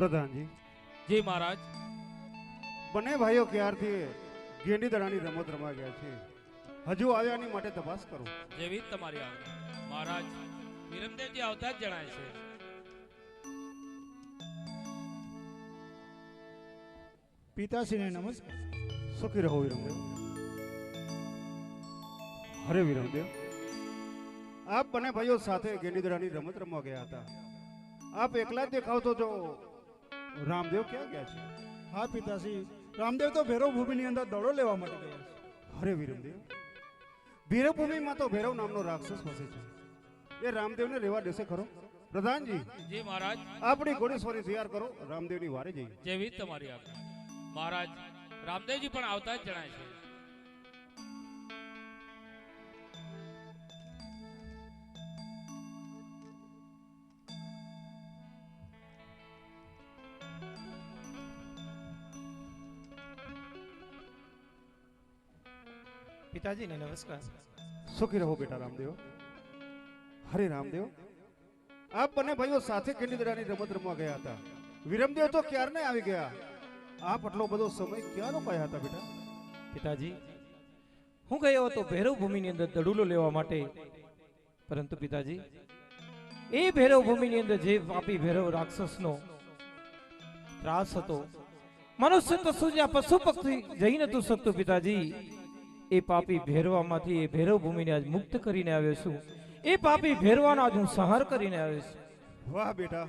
પ્રધાનજી, જી મહારાજ. બંને ભાઈઓ ક્યારથી ગેંડી દડાની રમત રમવા ગયા છે, હજુ આવ્યાની માટે તપાસ કરો. જેવી તમારી આજ્ઞા. મહારાજ, વિરમદેવજી આવતા જ જણાય છે. પિતાશ્રીને નમસ્કાર. સુખી રહો વિરમદેવ. હરે વિરમદેવ, આપ બંને ભાઈઓ સાથે ગેંડી દડાની રમત રમવા ગયા હતા. આપ એકલા જ દેખાવતો જો રામદેવ ક્યાં ગયા છે? હા પિતાશ્રી, રામદેવ તો ભૈરવ ભૂમિની અંદર દડો લેવા માટે ગયા છે. હરે વિરમદેવ, ભૈરવ ભૂમિમાં તો ભૈરવ નામનો રાક્ષસ વસે છે. એ રામદેવને રહેવા દેશે ખરો? પ્રધાનજી, જી મહારાજ. આપણી ઘોડેસવારી તૈયાર કરો, રામદેવની વારે જઈએ. જેવી તમારી આજ્ઞા. મહારાજ, રામદેવજી પણ આવતા જ જણાય છે. પિતાજીને નમસ્કાર. સુખી રહો બેટા રામદેવ. હરે રામદેવ, આપ બંને ભાઈઓ સાથે ગેંડી દડાની રમત રમવા ગયા હતા. વિરમદેવ તો ક્યારને આવી ગયા. આપ આટલો બધો સમય ક્યાં રોકાયા હતા બેટા? પિતાજી, હું ગયો હતો ભૈરવ ભૂમિની અંદર દડુલો લેવા માટે, પરંતુ પિતાજી, એ ભૈરવ ભૂમિની અંદર જે પાપી ભૈરવ રાક્ષસનો ત્રાસ હતો, મનુષ્ય તો સૂર્યા પશુ પક્ષી જઈ નતું શકતું. પિતાજી, એ પાપી ભૈરવામાંથી એ ભૈરવ ભૂમિને આજ મુક્ત કરીને આવ્યો છું. એ પાપી ભૈરવાનો આજ હું સંહાર કરીને આવ્યો છું. વાહ બેટા,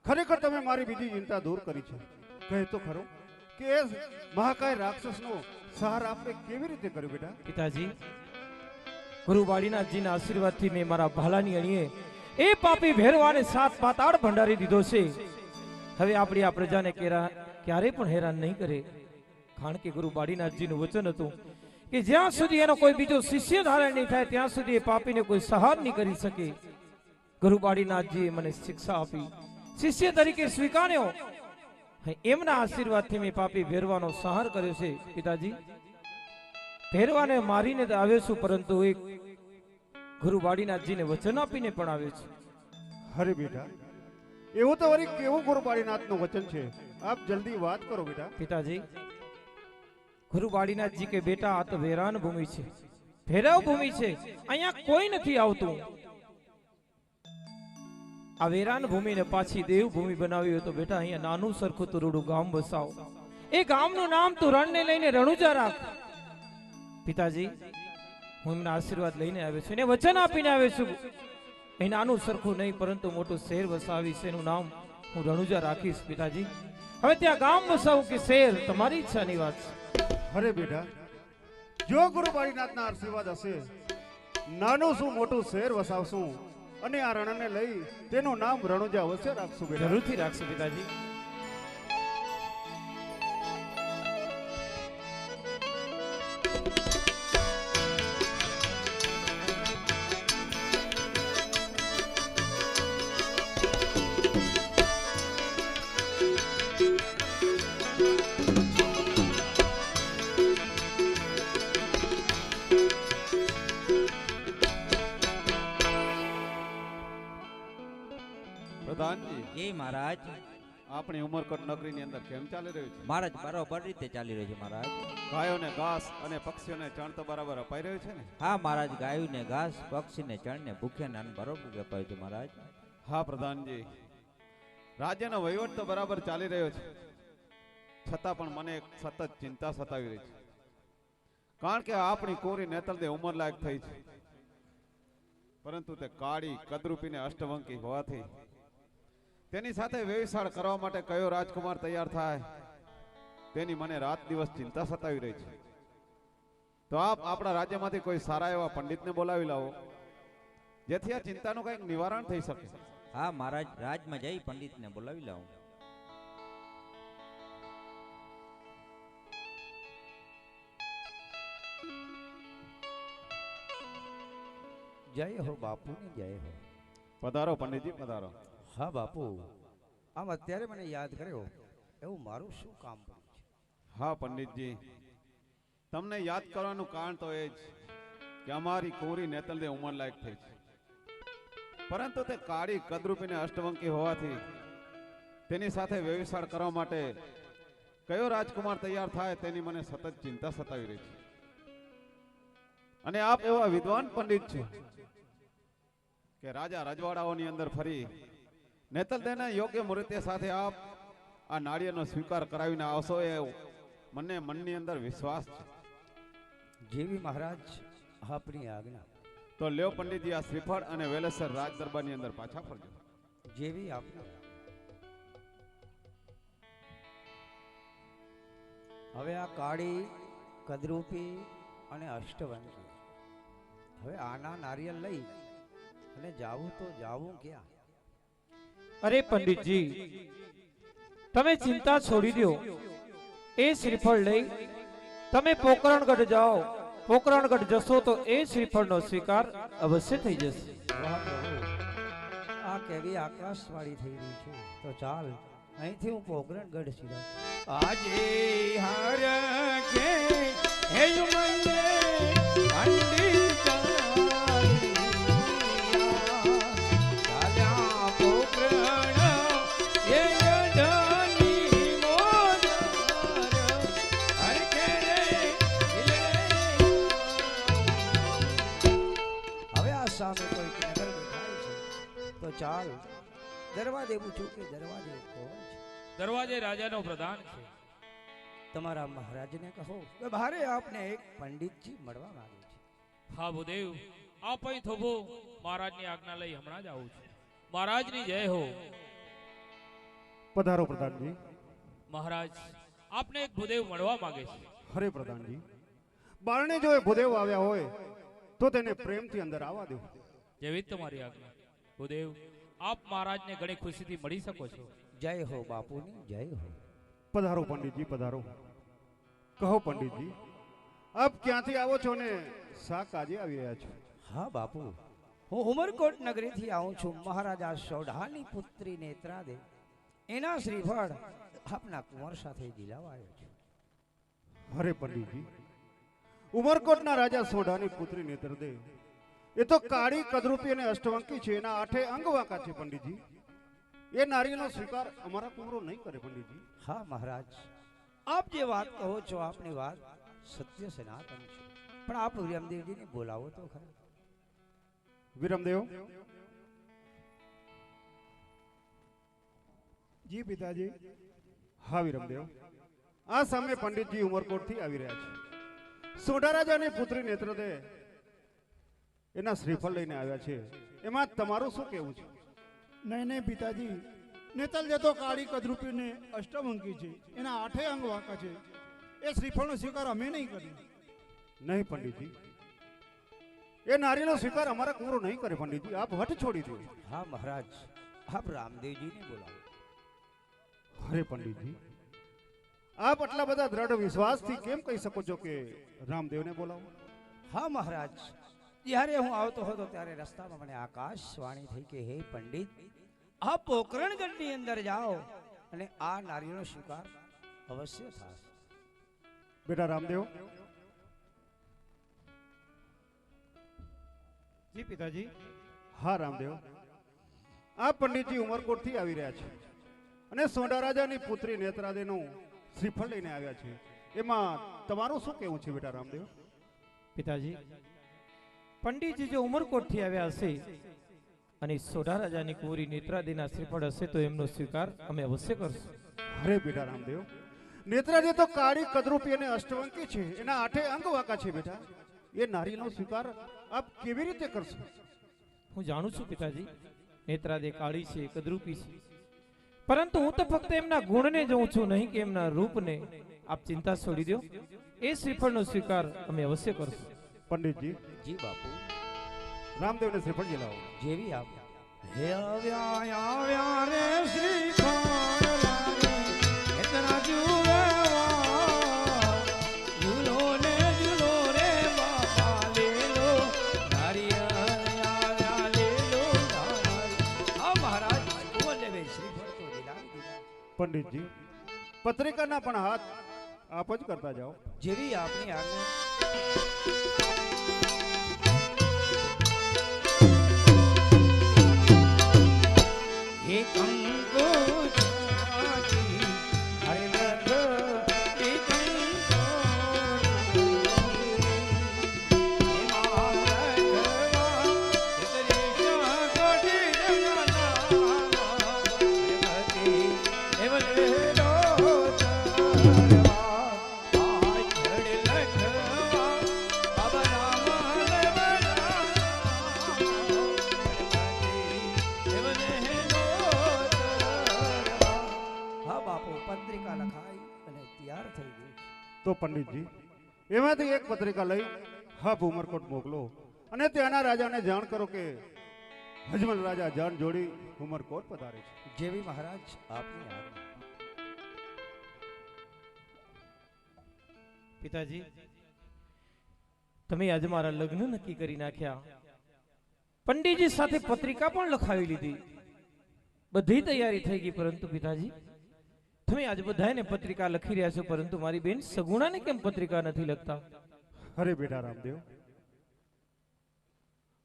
ખરેખર તમે મારી બીજી ચિંતા દૂર કરી છે. કહે તો ખરો કે એ મહાકાય રાક્ષસનો સહાર આપને કેવી રીતે કર્યો બેટા? પિતાજી, ગુરુ વાડીનાથજીના આશીર્વાદથી મેં મારા ભાલાની અણીએ એ પાપી ભૈરવાને સાત પાતાળ ભંડારી દીધો છે. હવે આપણી આ પ્રજાને ક્યારે પણ હેરાન નહીં કરે, કારણ કે ગુરુ વાડીનાથજીનું વચન હતું કે જ્યાં સુધી એનો કોઈ બીજો શિષ્ય ધારણ નહીં થાય ત્યાં સુધી એ પાપીને કોઈ સહાર નહીં કરી શકે. ગુરુ વાડીનાથજીએ મને શિક્ષા આપી, શિષ્ય તરીકે સ્વીકાર્યો. એમના આશીર્વાદથી મેં પાપી ભૈરવાનો સંહાર કર્યો છે. પિતાજી, ભૈરવાને મારીને તો આવ્યો છું, પરંતુ એક ગુરુ વાડીનાથજીને વચન આપીને પણ આવ્યો છું. હરે બેટા, એવું તો વળી કેવું ગુરુ વાડીનાથનું વચન છે? આપ જલ્દી વાત કરો બેટા. પિતાજી, ગુરુ વાડીનાથજી કે બેટા, આ તો વેરાન ભૂમિ છે, ભૈરવ ભૂમિ છે, અહીંયા કોઈ નથી આવતું. આ વેરાન ભૂમિને પાછી દેવભૂમિ બનાવી હોય તો બેટા અહીંયા નાનું સરખું તુરુડું ગામ વસાવો. એ ગામનું નામ તું રણને લઈને રણુજા રાખ. પિતાજી, હું એમના આશીર્વાદ લઈને આવ્યો છું, એને વચન આપીને આવ્યો છું. એ નાનું સરખું નહીં પરંતુ મોટું શહેર વસાવીશ, એનું નામ હું રણુજા રાખીશ. પિતાજી, હવે ત્યાં ગામ વસાવું કે શહેર, તમારી ઈચ્છાની વાત છે. હરે બેટા, જો ગુરુ વાડીનાથના આશીર્વાદ હશે, નાનું શું મોટું શહેર વસાવશું અને આ રણને લઈ તેનું નામ રણુજા અવશ્ય રાખશું બેટા. જરૂરથી રાખશો પિતાજી. પ્રધાનજી, એ મહારાજ. આપણી ઉમરકોટ નગરીની અંદર કેમ ચાલી રહ્યું છે? મહારાજ બરોબર રીતે ચાલી રહ્યું છે મહારાજ. ગાયોને ઘાસ અને પક્ષીઓને ચણ તો બરાબર અપાઈ રહ્યું છે ને? હા મહારાજ, ગાયોને ઘાસ, પક્ષીને ચણને ભૂખ્યાને અન્ન બરોબર અપાયું છે મહારાજ. હા પ્રધાનજી, રાજ્યનો વહીવટ તો બરાબર ચાલી રહ્યો છે, છતાં પણ મને એક સતત ચિંતા સતાવી રહી છે. કારણ કે આપણી કોરી નેતલદે ઉંમર લાયક થઈ છે, પરંતુ તે કાળી કદરૂપીને અષ્ટવંકી હોવાથી તેની સાથે વ્યવસાય કરવા માટે કયો રાજકુમાર તૈયાર થાય તેની મને રાત દિવસ ચિંતા સતાવી રહી છે. તો આપ આપણા રાજ્યમાંથી કોઈ સારા એવા પંડિતને બોલાવી લાવો, જેથી આ ચિંતાનું કંઈક નિવારણ થઈ શકે. હા મહારાજ, રાજમાં જઈ પંડિતને બોલાવી લાવું. જય હો બાપુ ને જય હો. પધારો પંડિતજી, પધારો. હા બાપુ, આમ અત્યારે મને યાદ કર્યો, એવું મારું શું કામ પડ્યું છે? હા પંડિતજી, તમને યાદ કરવાનું કારણ તો એ જ કે અમારી કોરી નેતલદે ઉંમર લાયક થઈ છે, પરંતુ તે કાળી કદરૂપીને અષ્ટવંકી હોવાથી તેની સાથે વ્યવસાય કરવા માટે કયો રાજકુમાર તૈયાર થાય તેની મને સતત ચિંતા સતાવી રહી છે. અને આપ એવા વિદ્વાન પંડિત છો કે રાજા રજવાડાઓની અંદર ફરી નેતલદેના યોગ્ય મુહૂર્તે સાથે આપ આ નાળિયેરનો સ્વીકાર કરાવીને આવશો એ મને મનની અંદર વિશ્વાસ છે. જેવી મહારાજ આપની આજ્ઞા. તો લ્યો પંડિતજી આ શ્રીફળ અને વેલેસર રાજ દરબારની અંદર પાછા ફરજો. જેવી આપની. હવે આ કાળી કદરૂપી અને અષ્ટવંકી, હવે આના નારિયેળ લઈ અને જાવું તો જાવું ક્યાં? અરે પંડિતજી, તમે ચિંતા છોડી દો. એ શ્રીફળ લઈ તમે પોકરણગઢ જાઓ. પોકરણગઢ જશો તો એ શ્રીફળનો સ્વીકાર અવશ્ય થઈ જશે. વાહ પ્રભુ, આ કેવી આકાશવાળી થઈ રહી છે. તો ચાલ, અહીંથી હું પોકરણગઢ સીધા. આજે હાર કે હે મને પંડિત ચાલ્યા પોકરણ એ ગઢની મોદર હર કે રે હવે આ સામે કોઈ નગર દેખાય છે. તો ચાલ, દરવાજે પૂછું કે દરવાજે કોણ છે? દરવાજે રાજાનો પ્રધાન છે. તમારા મહારાજને કહો કે ભારે આપને એક પંડિતજી મળવા માંગે છે. હા ભૂદેવ, આપ અહીં થોભો. મહારાજની આજ્ઞા લઈ હમણાં જ આવું છું. મહારાજની જય હો. પધારો પ્રધાનજી. મહારાજ આપને એક ભૂદેવ મળવા માંગે છે. હરે પ્રધાનજી, બારણે જો એ ભૂદેવ આવ્યા હોય તો તેને પ્રેમથી અંદર આવવા દો. જેવી જ તમારી આજ્ઞા. ભૂદેવ, આપ મહારાજને ઘણી ખુશીથી મળી શકો છો. જય હો બાપુની જય હો. પધારો પંડિતજી, પધારો. કહો પંડિતજી, આપ ક્યાંથી આવો છો ને શા કાજે આવી રહ્યા છો? હા બાપુ, હું ઉમરકોટ નગરીથી આવું છું. મહારાજા સોઢાની પુત્રી નેત્રાદે એના શ્રીફળ આપના કુંવર સાથે દિલાવા આવ્યો છું. હરે પંડિતજી, ઉમરકોટના રાજા સોઢાની પુત્રી નેત્રદે એ તો કાળી કદરૂપી અને અષ્ટવંકી છે. એના 8 અંગ વાંકા છે પંડિતજી. એ નારીનો સ્વીકાર અમારા કુંવરો નહીં કરે પંડિતજી. હા મહારાજ, આપ જે વાત કહો છો આપની વાત સત્ય સનાતન છે. પણ આપ વિરમદેવજીને બોલાવો તો ખરા. વિરમદેવ. જી પિતાજી. હા વિરમદેવ, આ સામે પંડિતજી ઉમરકોટથી આવી રહ્યા છે. સોઢા રાજાની પુત્રી નેત્રદે એના શ્રીફળ લઈને આવ્યા છે. એમાં તમારું શું કહેવું છે? નહીં નહીં પિતાજી, નેતલ જે તો કાળી કદરૂપી ને અષ્ટવંકી છે, એના 8 અંગ વાંકા છે. એ શ્રીફળનો સ્વીકાર અમે નહીં કર્યો. નહીં પંડિતજી, એ નારીનો સ્વીકાર અમારા કુંવરો નહીં કરે પંડિતજી. આપ હઠ છોડી દો. હા મહારાજ, આપ રામદેવજીને બોલાવો. અરે પંડિતજી, આપ આટલા બધા દ્રઢ વિશ્વાસથી કેમ કહી શકો છો કે રામદેવને બોલાવો? હા મહારાજ, જ્યારે હું આવતો હતો ત્યારે રસ્તામાં મને આકાશવાણી થઈ કે હે પંડિત, આ પોકરણગઢની અંદર જાઓ અને આ નારીનો સ્વીકાર અવશ્ય થશે. બેટા રામદેવ. જી પિતાજી. હા રામદેવ, આ પંડિતજી ઉમરકોટથી આવી રહ્યા છે અને સોઢા રાજાની પુત્રી નેત્રાદેનું શ્રીફળ લઈને આવ્યા છે. એમાં તમારું શું કહેવું છે બેટા રામદેવ? પિતાજી, પંડિતજી જો ઉમરકોટથી આવ્યા હશે અને સોઢા રાજાની કુંવરી નેત્રાદેના શ્રીફળ હશે તો એમનો સ્વીકાર અમે અવશ્ય કરશું. અરે બેટા રામદેવ, નેત્રાદે તો કાળી કદરૂપી અને અષ્ટવંકી છે. એના 8 અંગ વાંકા છે બેટા. એ નારીનો સ્વીકાર આપ કેવી રીતે કરશો? હું જાણું છું પિતાજી, નેત્રાદે કાળી છે, કદરૂપી છે, પરંતુ હું તો ફક્ત એમના ગુણને જોઉં છું, નહીં કે એમના રૂપને. આપ ચિંતા છોડી દો. એ શ્રીફળનો સ્વીકાર અમે અવશ્ય કરશું. પંડિતજી, જી બાપુ. રામદેવને શ્રીફળ લાવો. જેવી આપ. હે આવ્યા આવ્યા રે શ્રીફળ લાવે એતના જુવેવા ઝૂલો ને ઝૂલો રે બાપા લેલો નારિયેળ આવ્યા લેલો નારિયેળ. આ મહારાજ કુંવરને બે શ્રીફળ તો દિલાવી દીધા. પંડિતજી, પત્રિકાના પણ હાથ આપ જ કરતા જાઓ. જેવી આપની આજ્ઞા. એક અંકુશ તૈયાર થઈ ગયું છે. તો પંડિતજી એમાંથી એક પત્રિકા લઈ હાફ ઉમરકોટ મોકલો અને ત્યાંના રાજાને જાણ કરો કે અજમલ રાજા જાન જોડી ઉમરકોટ પધારે છે. જેવી મહારાજ આપની આજ્ઞા. પિતાજી તમે આજે મારા લગ્ન નક્કી કરી નાખ્યા, પંડિતજી સાથે પત્રિકા પણ લખાવી લીધી, બધી તૈયારી થઈ ગઈ, પરંતુ પિતાજી તમે આજે બધાને પત્રિકા લખી રહ્યા છો, પરંતુ મારી બેન સગુણાને કેમ પત્રિકા નથી લખતા? અરે બેટા રામદેવ,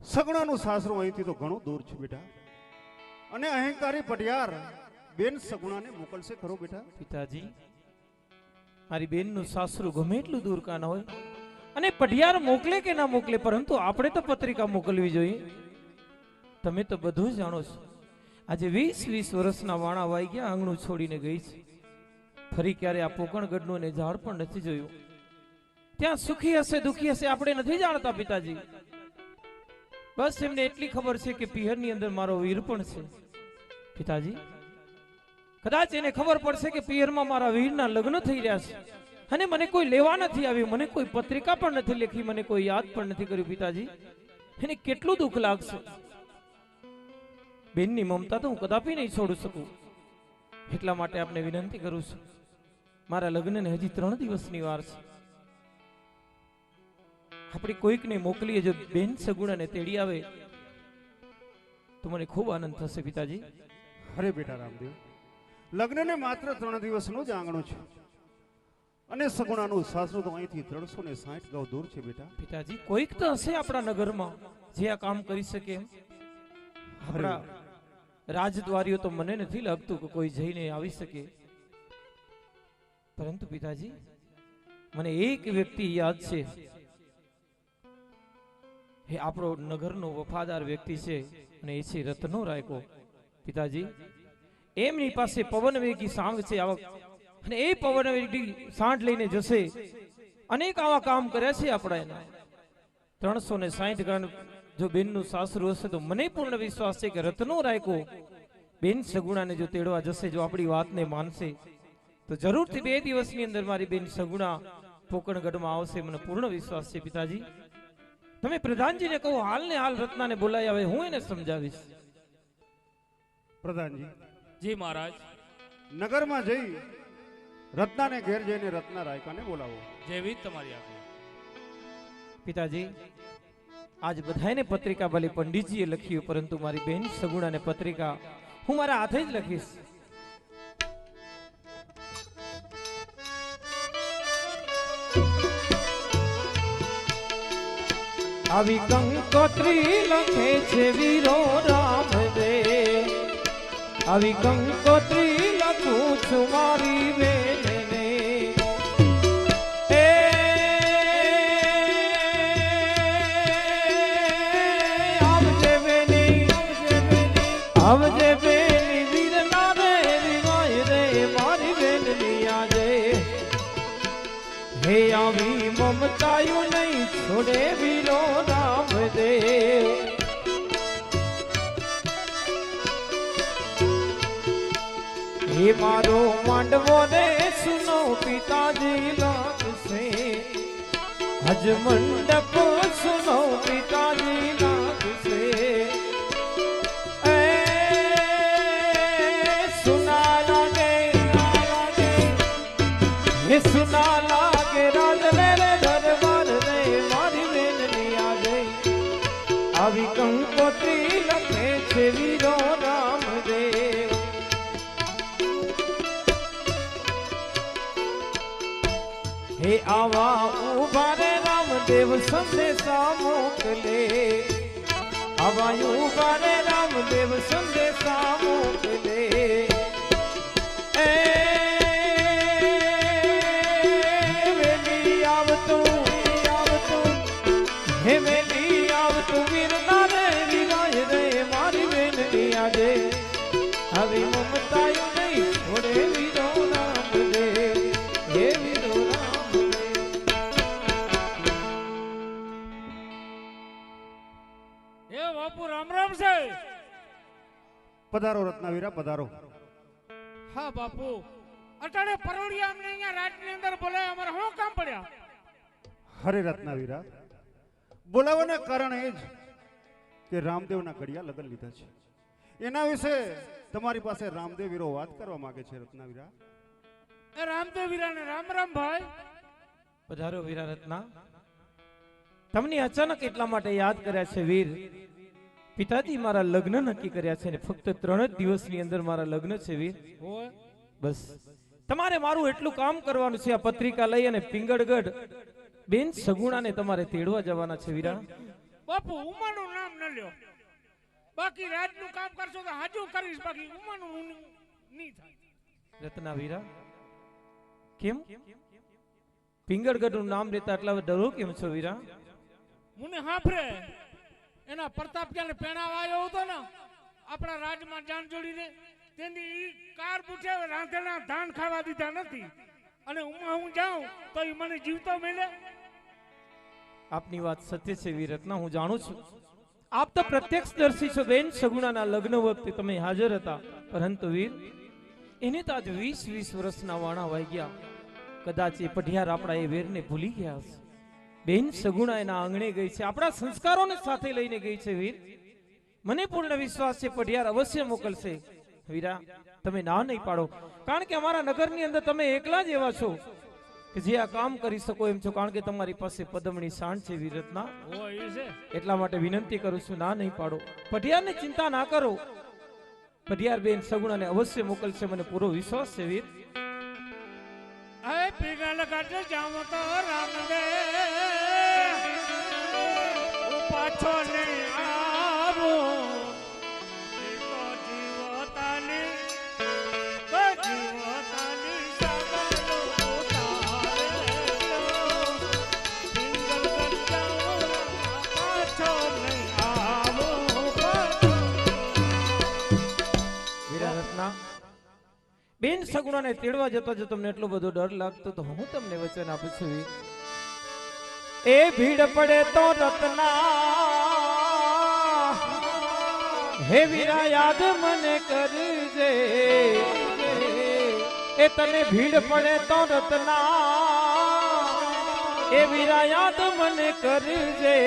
સગુણાનું સાસરું અહીંથી તો ઘણું દૂર છે બેટા, અને અહંકારી પટિયાર બેન સગુણાને મોકલશે ખરો બેટા? પિતાજી મારી બેનનું સાસરું ગમે એટલું દૂર કાન હોય અને પઢિયાર મોકલે કે ના મોકલે, પરંતુ આપણે તો પત્રિકા મોકલવી જોઈએ. તમે તો બધું જ જાણો છો. આજે 20 વર્ષના વાણા વાઈ ગયા, આંગણું છોડીને ગઈ છે, ફરી ક્યારે આ પોકણગઢનું ને ઝાડ પણ નથી જોયું. ત્યાં સુખી હશે દુખી હશે આપણે નથી જાણતા પિતાજી. બસ એમને એટલી ખબર છે કે પિયરની અંદર મારો વીર પણ છે. પિતાજી કદાચ એને ખબર પડશે કે પિયરમાં મારા વીરના લગ્ન થઈ રહ્યા છે અને મને કોઈ લેવા નથી આવ્યું, મને કોઈ પત્રિકા પણ નથી લખી, મને કોઈ યાદ પણ નથી કર્યું. પિતાજી એને કેટલું દુઃખ લાગશે. બેનની મમતા તો હું કદાપી નહીં છોડી શકું. એટલા માટે આપને વિનંતી કરું છું, મારા લગ્નને હજી 3 દિવસની વાર છે, આપણે કોઈકને મોકલીએ, જો બેન સગુણાને તેડી આવે તો મને ખૂબ આનંદ થશે. પિતાજી અરે બેટા રામદેવ, લગ્નને માત્ર 3 દિવસનું જ આંગણું છે અને સગુણાનું સાસરું તો અહીંથી 360 ગાઉ દૂર છે બેટા. પિતાજી કોઈક તો હશે આપણા નગરમાં જે આ કામ કરી શકે એમ. આપણા રાજદ્વારીઓ તો મને નથી લાગતું કે કોઈ જઈને આવી શકે, પરંતુ પિતાજી મને એક વ્યક્તિ યાદ છે, એ આપણો નગરનો વફાદાર વ્યક્તિ છે અને એ છે રત્નો રાયકો. પિતાજી એમની પાસે પવનવેગી સાંગ છે અને એ પવનવેગી સાંઢ લઈને જશે. અનેક આવા કામ કર્યા છે આપણા એના. 360 ગણ જો બેનનું સાસરું હશે તો મને પૂર્ણ વિશ્વાસ છે કે રત્નો રાયકો બેન સગુણાને જો તેડવા જશે, જો આપણી વાતને માનશે તો જરૂરથી 2 દિવસની અંદર મારી બેન સગુણા પોકણગઢમાં આવશે, મને પૂર્ણ વિશ્વાસ છે. પિતાજી તમે પ્રધાનજીને કહો હાલ ને હાલ રત્નાને બોલાવી આવે, હું એને સમજાવીશ. પ્રધાનજી જી મહારાજ. નગરમાં જઈ રત્નાને ઘેર જઈને રત્ના રાયકાને બોલાવો. જેવી તમારી આજ્ઞા. પિતાજી આજ બધાને પત્રિકા ભલે પંડિતજીએ લખ્યું, પરંતુ મારી બેન સગુણાને પત્રિકા હું મારા હાથે જ લખીશ. આવી કંકોત્રી લખે છે વીરો રામ દે, આવી કંકોત્રી લખું છું મારી બેનને. આવજે બેની વીરના રે વિવાય રે મારી બેનની આજે, હે આવી મમતાયું નહીં છોડે વીરો રામ દે. હે મારો માંડવો રે સુનો પિતાજી લાગશે, હજ મંડપ સુનો પિતાજી લાગશે. સુના લાગે રાજને રે દરબાર રે મારી બેનની આજે, આવી કંકોત્રી લખે છે વીરો રામ દેવ. હે આવા ઉભા રે રામદેવ સંદેશા મોકલે, આવા ઉભા રે રામદેવ સંદેશા મોકલે. હે વેલી આવતું વીરના રે વિવાય રે મારી બેનની આજે, આવી મમતાયું નહીં છોડે વીરો રામ દે, હે વીરો રામ દે. એ બાપુ રામ રામ છે. પધારો રત્નાવીરા પધારો. હા બાપુ, અટાણે પરોડિયા અમને અહીંયા રાજની અંદર બોલાય અમારે શું કામ પડ્યા? હરે રત્નાવીરા, બોલાવાના કારણ એ જ કે રામદેવના ઘડિયા લગ્ન લીધા છે. એના વિશે તમારી પાસે રામદેવ વીરો વાત કરવા માંગે છે. રત્નાવીરા, એ રામદેવ વીરાને રામ રામ ભાઈ. પધારો વીરા રત્ના. તમને અચાનક એટલા માટે યાદ કર્યા છે વીર. પિતાજી મારા લગ્ન નક્કી કર્યા છે ને ફક્ત 3 જ દિવસની અંદર મારા લગ્ન છે વીર. હોય બસ તમારે મારું એટલું કામ કરવાનું છે. આ પત્રિકા લઈ અને પિંગળગઢ બેન સગુણાને તમારે તેડવા જવાના છે વીરા. બાપુ ઉમાનું નામ ન લ્યો. બાકી રાજનું કામ કરશો તો હાજુ કરીશ, બાકી ઉમાનું નહીં થાય. રત્ના વીરા, કેમ પિંગળગઢ નું નામ લેતા એટલા ડરો કેમ છો વીરા? મને હાફરે એના પ્રતાપ ક્યાં પેણાવા આવ્યો હતો ને આપણા રાજમાં જાન જોડીને, તેની ઈ કાર પૂછે રાંધેલા ધાન ખાવા દીધા નથી, અને હું જાઉં તો ઈ મને જીવતો મળે. આપની વાત સત્ય છે વીર રત્ના, હું જાણું છું. આપ તો પ્રત્યક્ષદર્શી છો. બેન સગુણાના લગ્ન વખતે તમે હાજર હતા, પરંતુ વીર એને તો આજ 20 વર્ષના વાણા વાગ્યા. કદાચ એ પઢિયાર આપણા એ વીરને ભૂલી ગયા હશે. બેન સગુણા એના આંગણે ગઈ છે, આપણા સંસ્કારોને સાથે લઈને ગઈ છે વીર. મને પૂર્ણ વિશ્વાસ છે પઢિયાર અવશ્ય મોકલશે. વીરા, તમે ના નહીં પાડો, કારણ કે અમારા નગરની અંદર તમે એકલા જ એવા છો કે જે આ કામ કરી શકો એમ છો, કારણ કે તમારી પાસે પદમણી શાન છે વીર રત્ના. હોય છે એટલા માટે વિનંતી કરું છું, ના નહીં પાડો. પઢિયારની ચિંતા ના કરો, પઢિયાર બેન સગુણાને અવશ્ય મોકલશે, મને પૂરો વિશ્વાસ છે વીર. એ પીગલ કાઢ જાવ તો રામદે પાછો નહીં આવો. બેન સગુણાને તેડવા જતા જો તમને એટલો બધો ડર લાગતો તો હું તમને વચન આપું છું, એ ભીડ પડે તો રત્ના હે વીરા યાદ મને કરજે. એ તને ભીડ પડે તો રત્ના એ વીરા યાદ મને કરજે.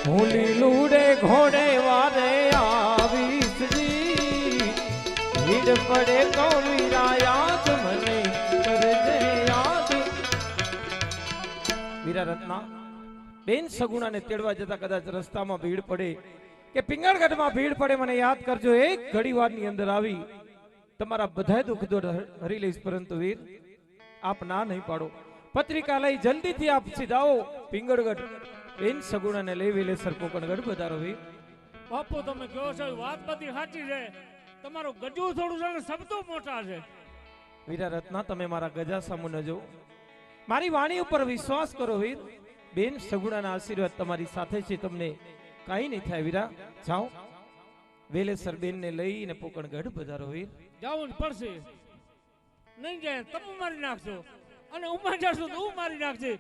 હું લીલુડે ઘોડે વારે આવીશ જી, ભીડ પડે તો વીરા યાદ મને કરજે યાદ. વીરા રત્ના બેન સગુણાને તેડવા જતા કદાચ રસ્તામાં ભીડ પડે કે પિંગળગઢમાં ભીડ પડે, મને યાદ કરજો. એક ઘડીવારની અંદર આવી તમારા બધા દુઃખ દોડ હરી લઈશ. પરંતુ વીર આપ ના નહીં પાડો, પત્રિકા લઈ જલ્દીથી આપ સીધાઓ પિંગળગઢ બેન સગુણાને લઈ વેલેસર પોકણગઢ પધારો. વીર બાપુ તમે કહો છો વાત બધી સાચી છે, તમારું ગજુ થોડું છે, શબ્દો મોટા છે. વીરા રત્ના તમે મારા ગજા સામુ ન જો, મારી વાણી ઉપર વિશ્વાસ કરો વીર. બેન સગુણાના આશીર્વાદ તમારી સાથે છે, તમને કાંઈ નહીં થાય. વીરા જાઓ વેલેસર બેનને લઈને પોકણગઢ પધારો. વીર જવું પડશે, નહીં જાય તમે મારી નાખશો, અને ઉમા જશો તો હું મારી નાખશે.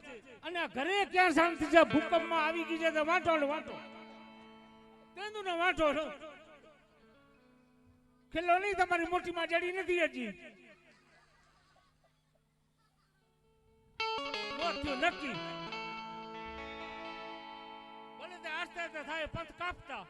અને આ ઘરે ક્યાં શાંતિ છે? ભૂકંપમાં આવી ગઈ છે તો વાંટો ને વાંટો તેનું ને વાંટો ખેલો નહીં. તમારી મોટી માં જડી નથી હજી નક્કી. ભલે તે આસ્તે આસ્તે થાય પંથ કાપતા.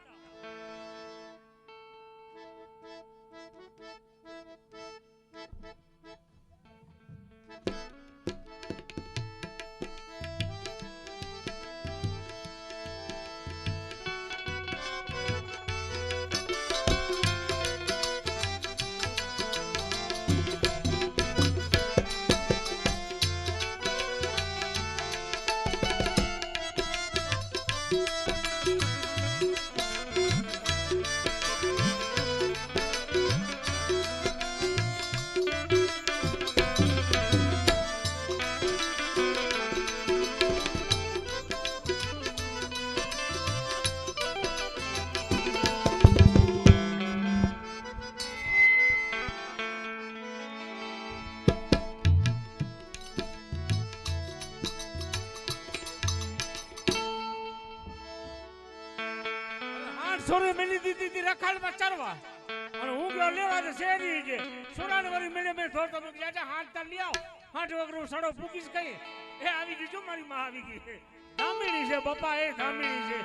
સોરે મેલી દીધી રખાડમાં ચરવા, અને હું રૂપિયા લેવા તો શેરી છે સોનાને વળી મેળે મેં થોડ તમે જાજા હાથ તાર લઈ આવો 8 વગરો સડો પૂકીશ કઈ એ આવી ગઈ જો મારી માં આવી ગઈ છે ધામીણી છે બાપા એ ધામીણી છે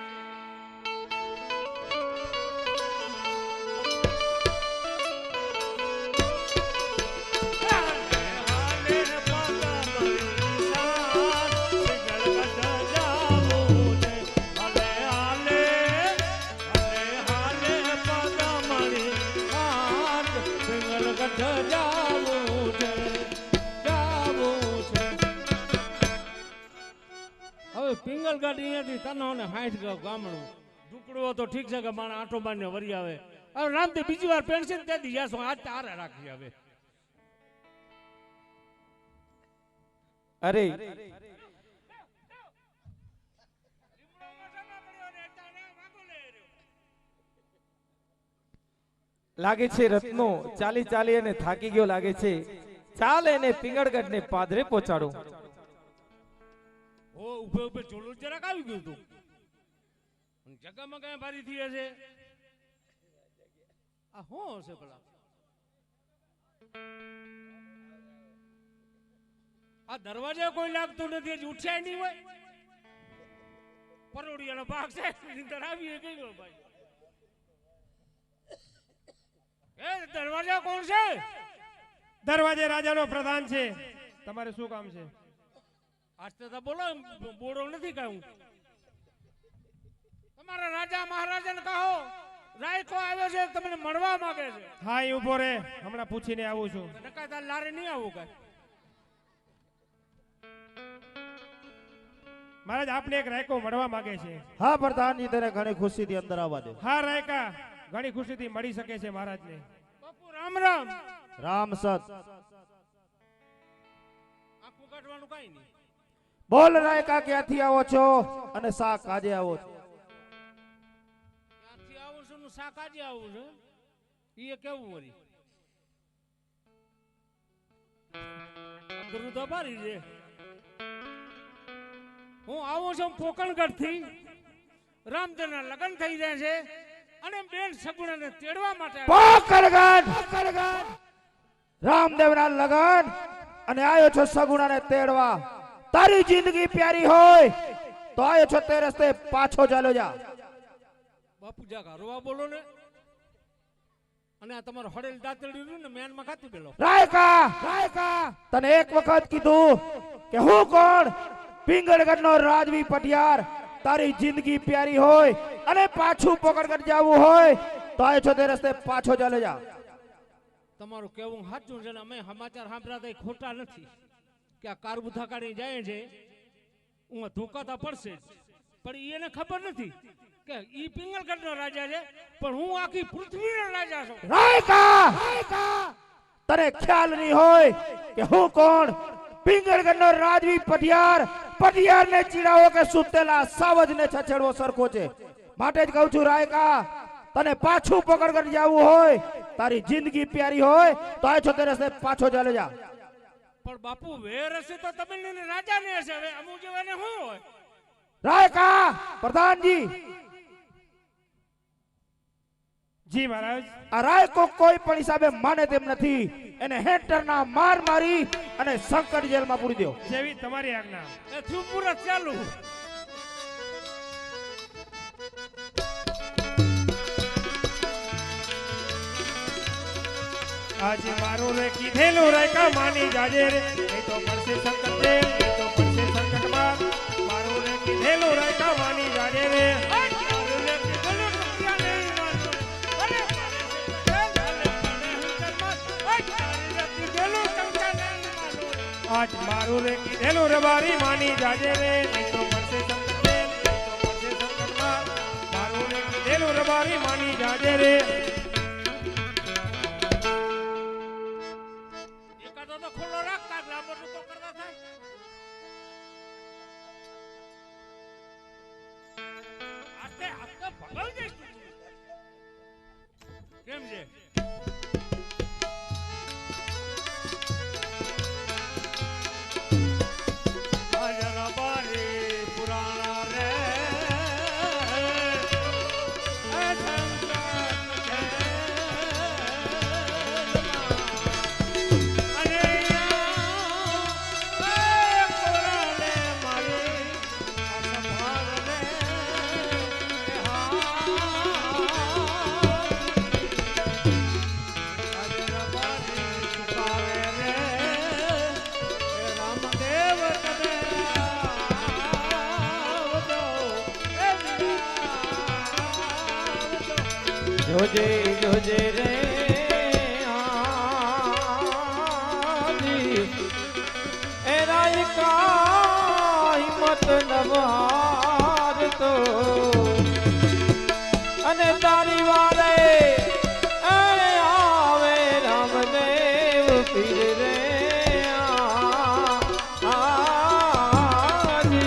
પિંગલ ગાડી અહીંયાથી તનો ને 60 ગામડું ઢુકડો તો ઠીક છે કે માણા આટો બાંધને વરી આવે હવે રામથી બીજી વાર પેન્શન તે દી જાસો આજ તારે રાખી આવે અરે લાગે છે રત્નો ચાલી ચાલી અને થાકી ગયો લાગે છે ચાલ એને પિંગળગઢ ને પાદરે પહોંચાડું ઓ ઉભે ઉભે ચોલું જરાક આવી ગયું તું જગામાં કઈ ભારી થઈ હશે આ શું હશે ભલા આ દરવાજે કોઈ લાગતું નથી હજી ઉઠ્યા નહીં હોય પરોડિયાનો ભાગ છે નીંદર આવી ગયો ભાઈ એ દરવાજા કોણ છે દરવાજે રાજાનો પ્રધાન છે તમારે શું કામ છે આજ તો બોલો બોડો નથી કહું તમારા રાજા મહારાજાને કહો રાયકો આવ્યો છે તમને મળવા માંગે છે હા એ ઉભો રે હમણાં પૂછીને આવું છું નકા તાર લારે નહીં આવું કઈ મહારાજ આપને એક રાયકો મળવા માંગે છે હા પ્રધાનજી તેને ઘણી ખુશીથી અંદર આવવા દે હા રાયકા ઘણી ખુશીથી મળી શકે છે મહારાજને બાપુ રામ રામ રામ સત આખું કાઢવાનું કઈ નહીં બોલ રાયકા ક્યાંથી આવો છો અને શા કાજે આવો છો ક્યાંથી આવું છું ને શાક આજે આવું છે એ કેવું વળી ગુરુ તો ભારી છે હું આવું છું પોકણગઢ થી રામદેવના લગ્ન થઈ રહ્યા છે અને બેન સગુણાને તેડવા માટે પોકરગઢ રામદેવના લગન અને આયો છો સગુણાને તેડવા તારી જિંદગી પ્યારી હોય તો આયો છો તે રસ્તે પાછો ચાલો જા બાપુ જા ઘરવા બોલો ને અને આ તમારો હડેલ દાંતરડી ને મેન માં ખાતું પેલો રાયકા તને એક વખત કીધું કે હું કોણ પિંગળગઢનો રાજવી પટિયાર તારી જિંદગી પ્યારી હોય અને પાછું પોકરગઢ જવું હોય તો આયો છો તે રસ્તે પાછો ચાલે જા તમારું કેવું સાચું છે ને અમે સમાચાર સાંભળ્યા ખોટા નથી કે આ કારબુથા કાઢી જાય છે હું ધોકાતા પડશે જ. પણ એને ખબર નથી કે ઈ પિંગલગઢનો રાજા છે પણ હું આખી પૃથ્વીનો રાજા છું રાયકા તને ખ્યાલ નહીં હોય કે હું કોણ પિંગળગઢનો રાજવી પટિયારને ચીડાવો કે સુતેલા સાવજને છછેડવો સરખો છે માટે જ કહું છું રાયકા તને પાછું પકડગઢ જવું હોય તારી જિંદગી પ્યારી હોય તો આ છો તે રસ્તે પાછો ચાલે જા પણ બાપુ વેર હશે તો તમે રાજા ને હશે હવે અમુક જેવાને શું હોય રાયકા પ્રધાનજી જી મહારાજ આ રાયકો કોઈ પણ હિસાબે માને તેમ નથી એને હેટરના માર મારી અને સંકટ જેલમાં પૂરી દો જેવી તમારી આજ્ઞા એ થયું પૂરત ચાલુ આજે મારું રે કીધેલું રાયકા માની જાજે રે નહીં તો પડશે સંકટ રે નહીં તો પડશે સંકટ માં મારું રે કીધેલું રાયકા માની જાજે રે આજ મારું રે કીધેલું રે મારી માની જાજે રે નહીં તો પડશે સંકટ રે નહીં તો પડશે સંકટ માં મારું રે કીધેલું રે મારી માની જાજે રે એકાદો તો ખુલ્લો રાખતા લાંબો ટૂંકો કરતા થાય આસ્તે આસ્તે ભગલ જઈશ કેમ છે જોજે જોજે રે આજી એ રાયકા હિંમત નવાર તો અને તારી વારે આવે રામદેવ પીર રે આજી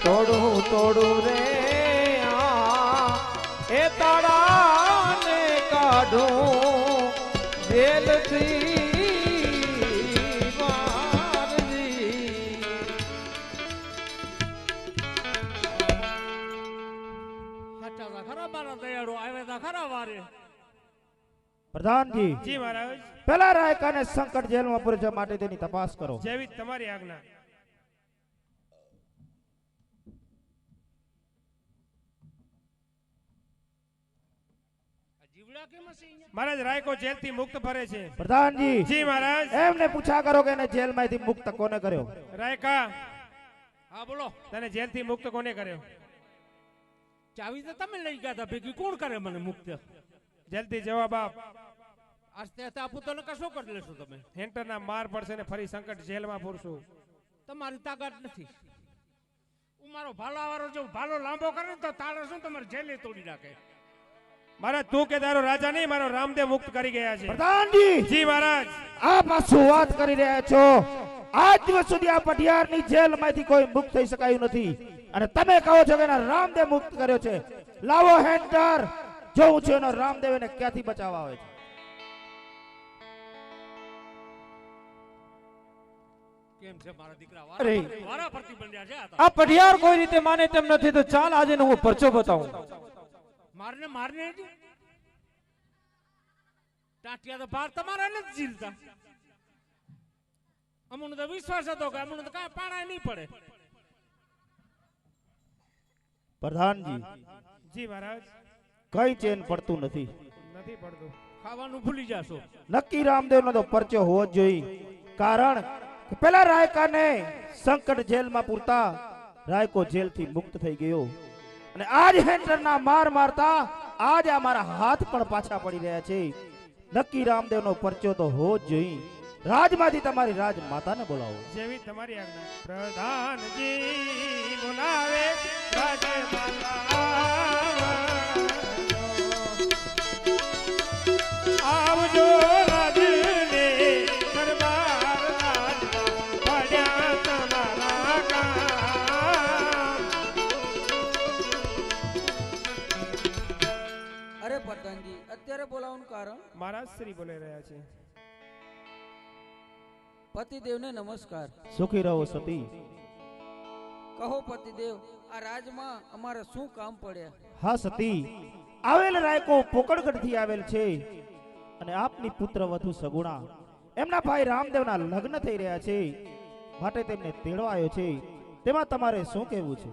તોડું તોડું રે એ તાળાને કાઢું જેલથી મારજી સાચા તા ખરા મારા દયાળુ આવે તા ખરા વારે પ્રધાનજી જી મહારાજ પેલા રાયકાને સંકટ જેલમાં પૂરે જવા માટે તેની તપાસ કરો. જેવી તમારી આજ્ઞા. જીવડા કેમ હશે અહીંયા? મહારાજ રાયકો જેલથી મુક્ત ફરે છે. પ્રધાનજી જી મહારાજ. એમને પૂછા કરો કે એને જેલમાંથી મુક્ત કોને કર્યો? રાયકા હા બોલો. તને જેલથી મુક્ત કોને કર્યો? ચાવી તો તમે લઈ ગયા હતા, ભેગી કોણ કરે મને મુક્ત? જલ્દી જવાબ આપ. આસ્તે આસ્તે આપું તો કશો કરી લેશો તમે? હેન્ટરના માર પડશે ને ફરી સંકટ જેલમાં પૂરશું. તમારી તાકાત નથી. હું મારો ભાલાવાળો જો ભાલો લાંબો કરે ને તો તારે શું તમારે જેલે તોડી નાખે. મહારાજ તું કે તારો રાજા નહીં, મારો રામદેવ મુક્ત કરી ગયા છે. પ્રધાનજી જી મહારાજ. આ પાછું વાત કરી રહ્યા છો. આજ દિવસ સુધી આ પટિયારની જેલમાંથી કોઈ મુક્ત થઈ શકાયું નથી અને તમે કહો છો કે એના રામદેવ મુક્ત કર્યો છે. લાવો હેન્ટર, જોઉં છું એનો રામદેવ એને ક્યાંથી બચાવવા આવે છે. કેમ છે મારા દીકરા? અરે. વારા ફરતી બન્યા છે આ તો. આ પઢિયાર કોઈ રીતે માને તેમ નથી તો ચાલ આજે હું પરચો બતાવું. મારને મારને જ ટાટિયા તો ભાર તમારા નથી ઝીલતા. અમુનો તો વિશ્વાસ હતો કે અમુનો તો કાંઈ પાણા નહીં પડે. પ્રધાનજી જી મહારાજ. કઈ ચેન પડતું નથી. નથી પડતું. ખાવાનું ભૂલી જાશો. નક્કી રામદેવનો તો પરચો હોવો જ જોઈએ. કારણ કે પેલા રાયકાને સંકટ જેલમાં પૂરતા રાયકો જેલથી મુક્ત થઈ ગયો અને આજ હેન્ટરના માર મારતા આજ અમારા હાથ પણ પાછા પડી રહ્યા છે. નક્કી રામદેવનો પરચો તો હોવો જ જોઈએ. રાજમાંથી તમારી રાજ માતાને બોલાવો. જેવી તમારી આજ્ઞા. પ્રધાનજી બોલાવે રાજમાતા. આવજો રાજને દરબાર રાજમાં પડ્યા તમારા કામ. અરે પ્રધાનજી અત્યારે બોલાવવાનું કારણ? મહારાજ શ્રી બોલી રહ્યા છે. પતિદેવને નમસ્કાર. સુખી રહો સતી. કહો પતિદેવ, આ રાજમાં અમારે શું કામ પડ્યા? હા સતી, આવેલ રાયકો પોકળગઢથી આવેલ છે અને આપની પુત્ર વધુ સગુણા એમના ભાઈ રામદેવના લગ્ન થઈ રહ્યા છે માટે તેમને તેડવા આવ્યો છે. તેમાં તમારે શું કહેવું છે?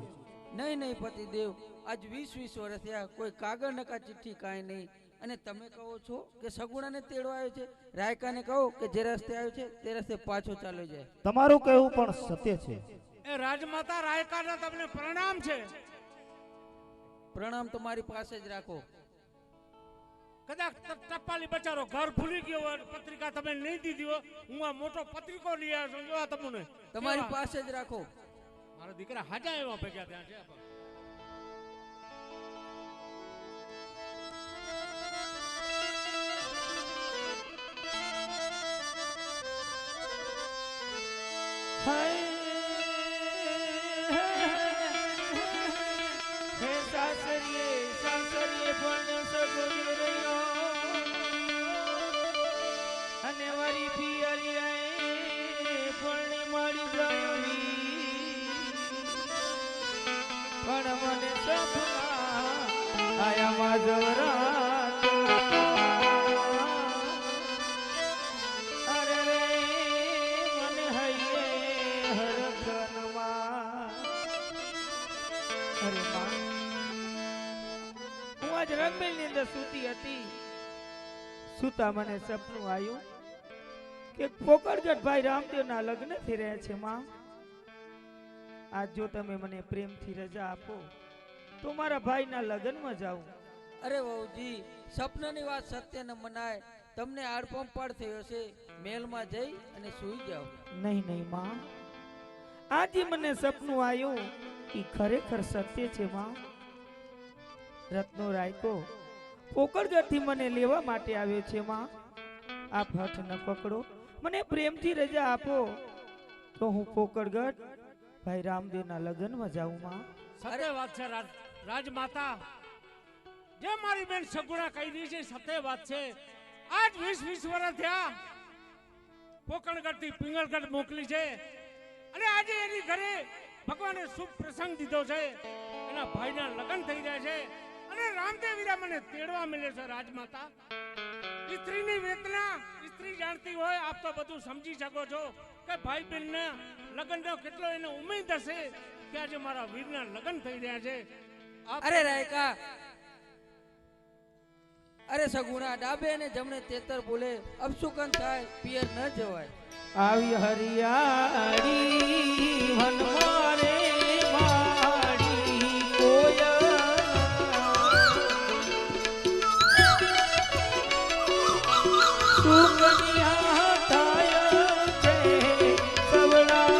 નહીં નહીં પતિદેવ, આજ 20 વર્ષ થયા, કોઈ કાગળ નકા ચિઠ્ઠી કાંઈ નહીં, અને તમે કહો છો કે સગુણાને તેડવા આવ્યો છે. રાયકાને કહો કે જે રસ્તે આવ્યો છે તે રસ્તે પાછો ચાલ્યો જાય. તમારું કહેવું પણ સત્ય છે. એ રાજમાતા રાયકાના તમને પ્રણામ છે. પ્રણામ તમારી પાસે જ રાખો. કદાચ ટપાલી બચારો ઘર ભૂલી ગયો હોય, પત્રિકા તમે નહીં દીધી હોય, હું આ મોટો પત્રિકો લઈ આવ્યો છું. જો આ તમને તમારી પાસે જ રાખો. મારા દીકરા હાજા એવા ભેગા ત્યાં છે. અને વારી પિયરી પણ મારી જવી પણ મને સપના આયા માજવરાત અરે રે મને હૈયે હરખનમાં અરે માં હું આજ રંગમેલની અંદર સૂતી હતી. સુતા મને સપનું આવ્યું કે પોકળગઢ ભાઈ રામદેવના લગ્ન થઈ રહ્યા છે. માં, આજ જો તમે મને પ્રેમથી રજા આપો તો મારા ભાઈના લગ્નમાં જાઉં. અરે વહુજી સપનાની વાત સત્ય ન મનાય. તમને આડપંપાડ થયો છે, મહેલમાં જઈ અને સૂઈ જાઓ. નહીં નહીં માં, આજે મને સપનું આવ્યું એ ખરેખર સત્ય છે માં. રત્નો રાયકો પોકળગઢથી મને લેવા માટે આવ્યો છે માં. આપ હાથ ન પકડો, મને પ્રેમથી રજા આપો તો હું પોકળગઢ ભાઈ રામદેવના લગ્નમાં જાઉં માં. સત્ય વાત છે રાજમાતા. જે મારી બેન સગુણા કહી રહી છે સત્ય વાત છે. આજ 20 વર્ષ થયા પોકળગઢ થી પિંગળગઢ મોકલી છે અને આજે એની ઘરે ભગવાને શુભ પ્રસંગ દીધો છે. એના ભાઈના લગ્ન થઈ રહ્યા છે અને રામદેવીરા મને તેડવા મળે છે. રાજમાતા, સ્ત્રીની વેદના સ્ત્રી જાણતી હોય. આપ તો બધું સમજી શકો છો કે ભાઈ બહેનના લગ્નનો કેટલો એને ઉમેદ હશે કે આજે મારા વીરના લગ્ન થઈ રહ્યા છે. અરે રાયકા, અરે સગુણા, ડાબે અને જમણે તેતર બોલે અપશુકન થાય, પિયર ન જવાય. આવી હરિયાળી વનમારે વાડી કોયલ સુકન્યા થાય છે સવડા,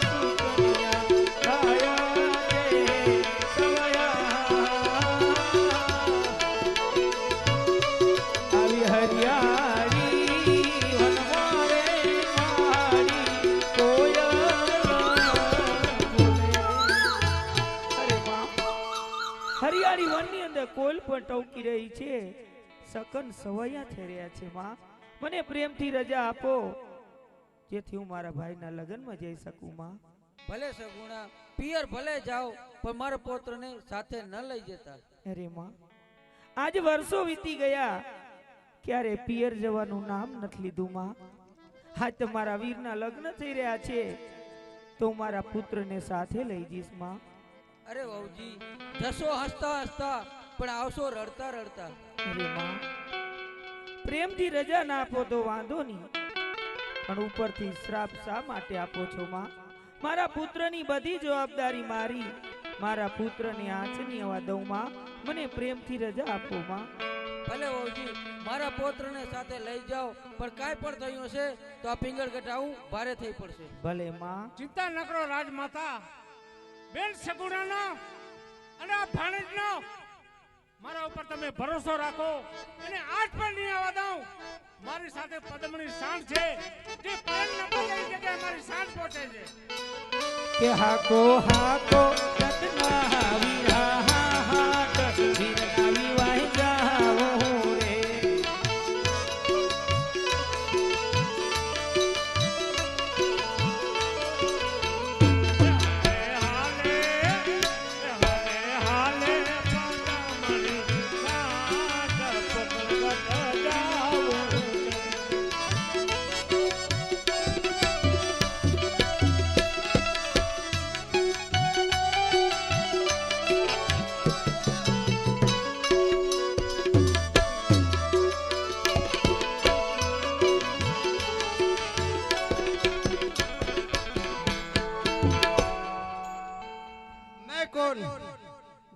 સુકન્યા થાય છે સવયા. આવી હરિયાળી વનમારે વાડી હરિયાળી વનની અંદર કોલ પણ ટવકી રહી છે, સકન સવૈયા થઈ રહ્યા છે માં. મને પ્રેમથી રજા આપો જેથી હું મારા ભાઈના લગ્નમાં જઈ શકું માં. ભલે સગુણા, પિયર ભલે જાઓ પણ મારા પૌત્રને સાથે ન લઈ જતા. અરે માં, આજ વર્ષો વીતી ગયા ક્યારે પિયર જવાનું નામ નથી લીધું માં. આજ તમારા વીરના લગ્ન થઈ રહ્યા છે તો હું મારા પુત્રને સાથે લઈ જઈશ માં. અરે વહુજી, જશો હસતા હસતા પણ આવશો રડતા રડતા. અરે માં, પ્રેમથી રજા ના આપો તો વાંધો નહીં, પણ ઉપરથી શ્રાપ શા માટે આપો છો માં? મારા પુત્રની બધી જવાબદારી મારી. મારા પુત્રને આંચની હવા દઉં માં. મને પ્રેમથી રજા આપો માં. ભલે વહુજી, મારા પૌત્રને સાથે લઈ જાઓ પણ કાંઈ પણ થયું હશે તો આ પિંગળગઢ આવું ભારે થઈ પડશે. ભલે માં. ચિંતા ન કરો રાજમાતા. બેન સગુણાનો અને આ ભાણેજનો મારા ઉપર તમે ભરોસો રાખો અને આજ પણ નહીં આવવા દઉં. મારી સાથે પદ્મની સાંઠ છે, જે પ્રેમ ન પડે એ જગ્યાએ મારી સાંઠ પહોંચે છે. કે હાકો હાકો રત્ના વીરા હાટ વીરના વિવાહ જાઓ રે.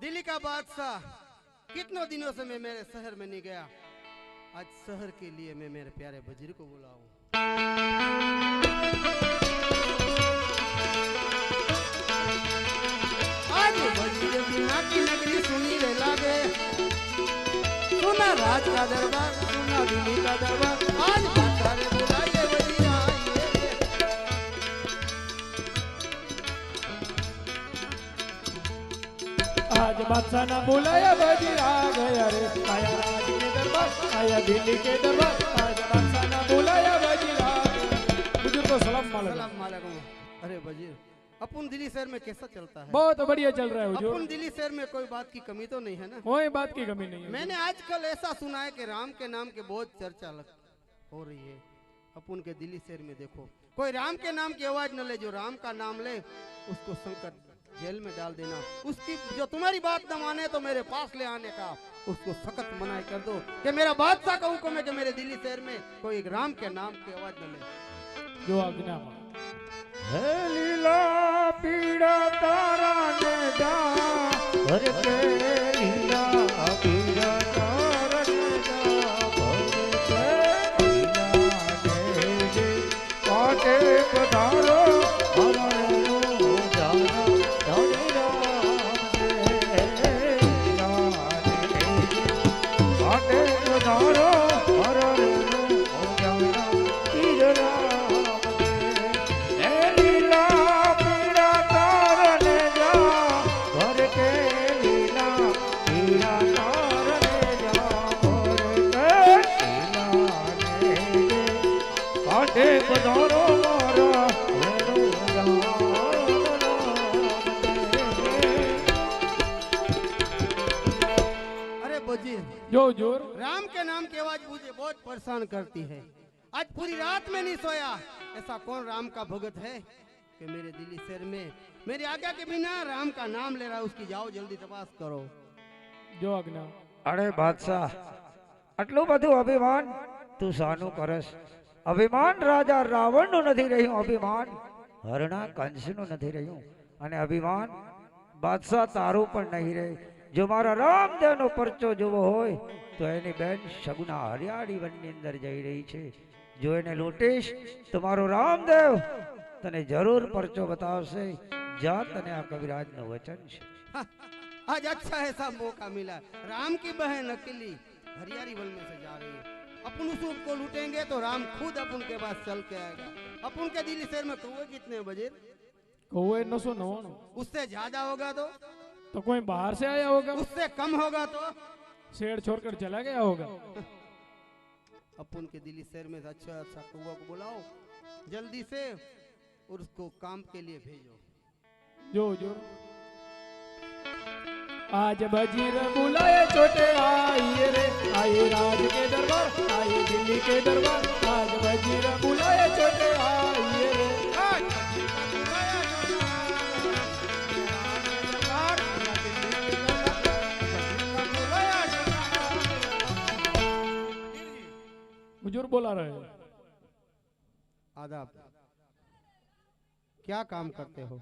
दिल्ली का बादशाह, कितनों दिनों से मैं मेरे शहर में नहीं गया. आज शहर के लिए मैं मेरे प्यारे वजीर को बुलाऊं. आज वजीर बिना की नगरी सुनी रे लागे, सुना राज का दरबार, सुना दिल्ली का दरबार. आज बादशाह रे बुलाइए वजीर आइए. आज बादशाह ना बुलाया वजीर आ गया रे. आया राज के दरबार, आया दिल्ली के दरबार. आज बादशाह ना बुलाया वजीर आ गया. बुजुर्ग को सलाम वालेकुम. सलाम वालेकुम. अरे वजीर, अपन दिल्ली शहर में कैसा चलता है? बहुत बढ़िया चल रहा है हुजूर. अपन दिल्ली शहर में कोई बात की कमी तो नहीं है ना? कोई बात की कमी नहीं है. मैंने आजकल ऐसा सुना है कि राम के नाम के बहुत चर्चा हो रही है. अपन के दिल्ली शहर में देखो, कोई राम के नाम की आवाज न ले. जो राम का नाम ले उसको संकट जेल में डाल देना. उसकी जो तुम्हारी बात न माने तो मेरे पास ले आने का उसको सख्त मनाही कर दो कि मेरा बादशाह का हुक्म है कि मेरे दिल्ली शहर में कोई राम के नाम की आवाज न ले. जो आज्ञा मां. हे लीला पीड़ा तारा ने दा, हर के लीला पीड़ा એક ધારો મારા વેણુ अरे बजीर, जो जोर राम के नाम की आवाज मुझे बहुत परेशान करती है। आज पूरी रात में नहीं सोया। ऐसा कौन राम का भगत है कि मेरे दिल्ली शहर में मेरी आज्ञा के बिना राम का नाम ले रहा है? उसकी जाओ जल्दी तपास करो। जो आज्ञा। અરે બાદશાહ, આટલું બધું અભિમાન તું શાનું કરસ? અભિમાન રાજા રાવણનું નથી રહ્યું, અભિમાન હરણા કંસનું નથી રહ્યું, અને અભિમાન બાદશાહ તારું પણ નહીં રહે. જો મારા રામદેવનો પરચો જોવો હોય તો એની બેન સગુણા હરિયાળી વનની અંદર જઈ રહી છે. જો એને લૂંટીશ તો મારો રામદેવ તને જરૂર પરચો બતાવશે. જા, તને આ કવિરાજનું વચન છે. आज अच्छा ऐसा मौका मिला। राम की बहन अकेली हरियाली वन में से जा रही है। अपन उस को लूटेंगे तो राम खुद अपन के पास चल के आएगा। अपन के दिल्ली शहर में कौवे कितने बजे? कौवे 999। उससे ज्यादा होगा तो कोई बाहर से आया होगा। उससे कम होगा तो शेर छोड़कर चला गया होगा। अपन के दिल्ली शहर में अच्छा अच्छा कौवा को बुलाओ जल्दी से और उसको काम के लिए भेजो। जो जो आज बजीर बुलाए छोटे आइए रे, आइए राज के दरबार, आइए दिल्ली के दरबार। आज बजीर बुलाए छोटे आइए रे, आज बजीर बुलाया छोटे बुजुर्ग बोला रहे हैं। आदाब। क्या काम करते हो?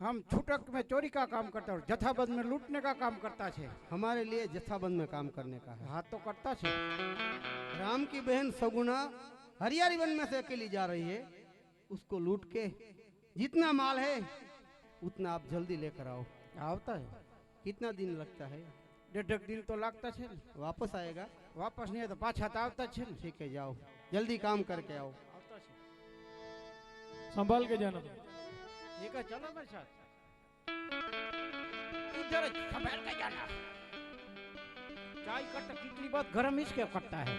हम छूटक में चोरी का काम करता हूँ, जथाबंद में लूटने का काम करता है। हमारे लिए जथाबंद में काम करने का है। हाथ तो करता है। राम की बहन सगुना हरियाली वन में से अकेली जा रही है। उसको लूट के जितना माल है उतना आप जल्दी लेकर आओ। आवता है। कितना दिन लगता है? 1.5 दिन तो लगता है। वापस आएगा? वापस नहीं है तो पाछा तो आवता है। ठीक है, जाओ जल्दी काम करके आओ। संभाल के जाना। ठीक है, चलो मेरे साथ। इधर संभाल के जाना। चाय करता कितनी बात गरम इसके करता है।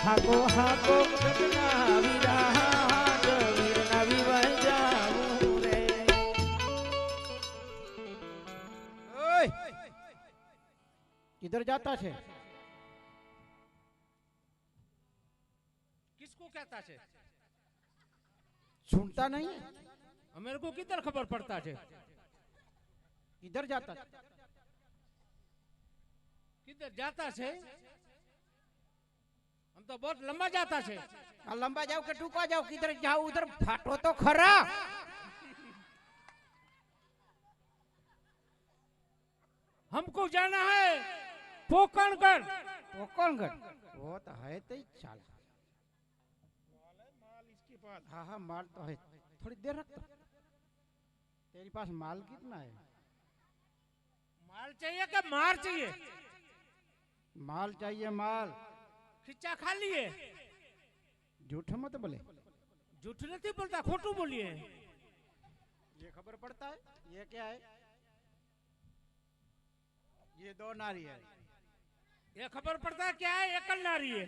હાકો હાકો રત્ના વિરાટ વીરના વિવાહ જાવું રે. ओए! किधर जाता है? किसको कहता है? सुनता नहीं है? मेरे को किधर खबर पड़ता है? इधर जाता है। किधर जाता है? हम तो बहुत लंबा जाता है। लंबा जाओ के टूका जाओ, किधर जाओ उधर फाटो तो खरा। हमको जाना है पोकरणगढ़। पोकरणगढ़ वो तो है तो ही चाल। माल इसके पास। हाँ हाँ, माल तो है। थोड़ी देर रख तो। तेरे पास माल कितना है? माल चाहिए कि मार चाहिए? माल चाहिए, माल। खिच्चा खा लिए? झूठ मत बोले। झूठ नहीं बोलता, खोटू बोलिए। ये खबर पड़ता है? ये क्या है? ये 2 नारी है। ये खबर पड़ता है क्या है? एकल नारी है।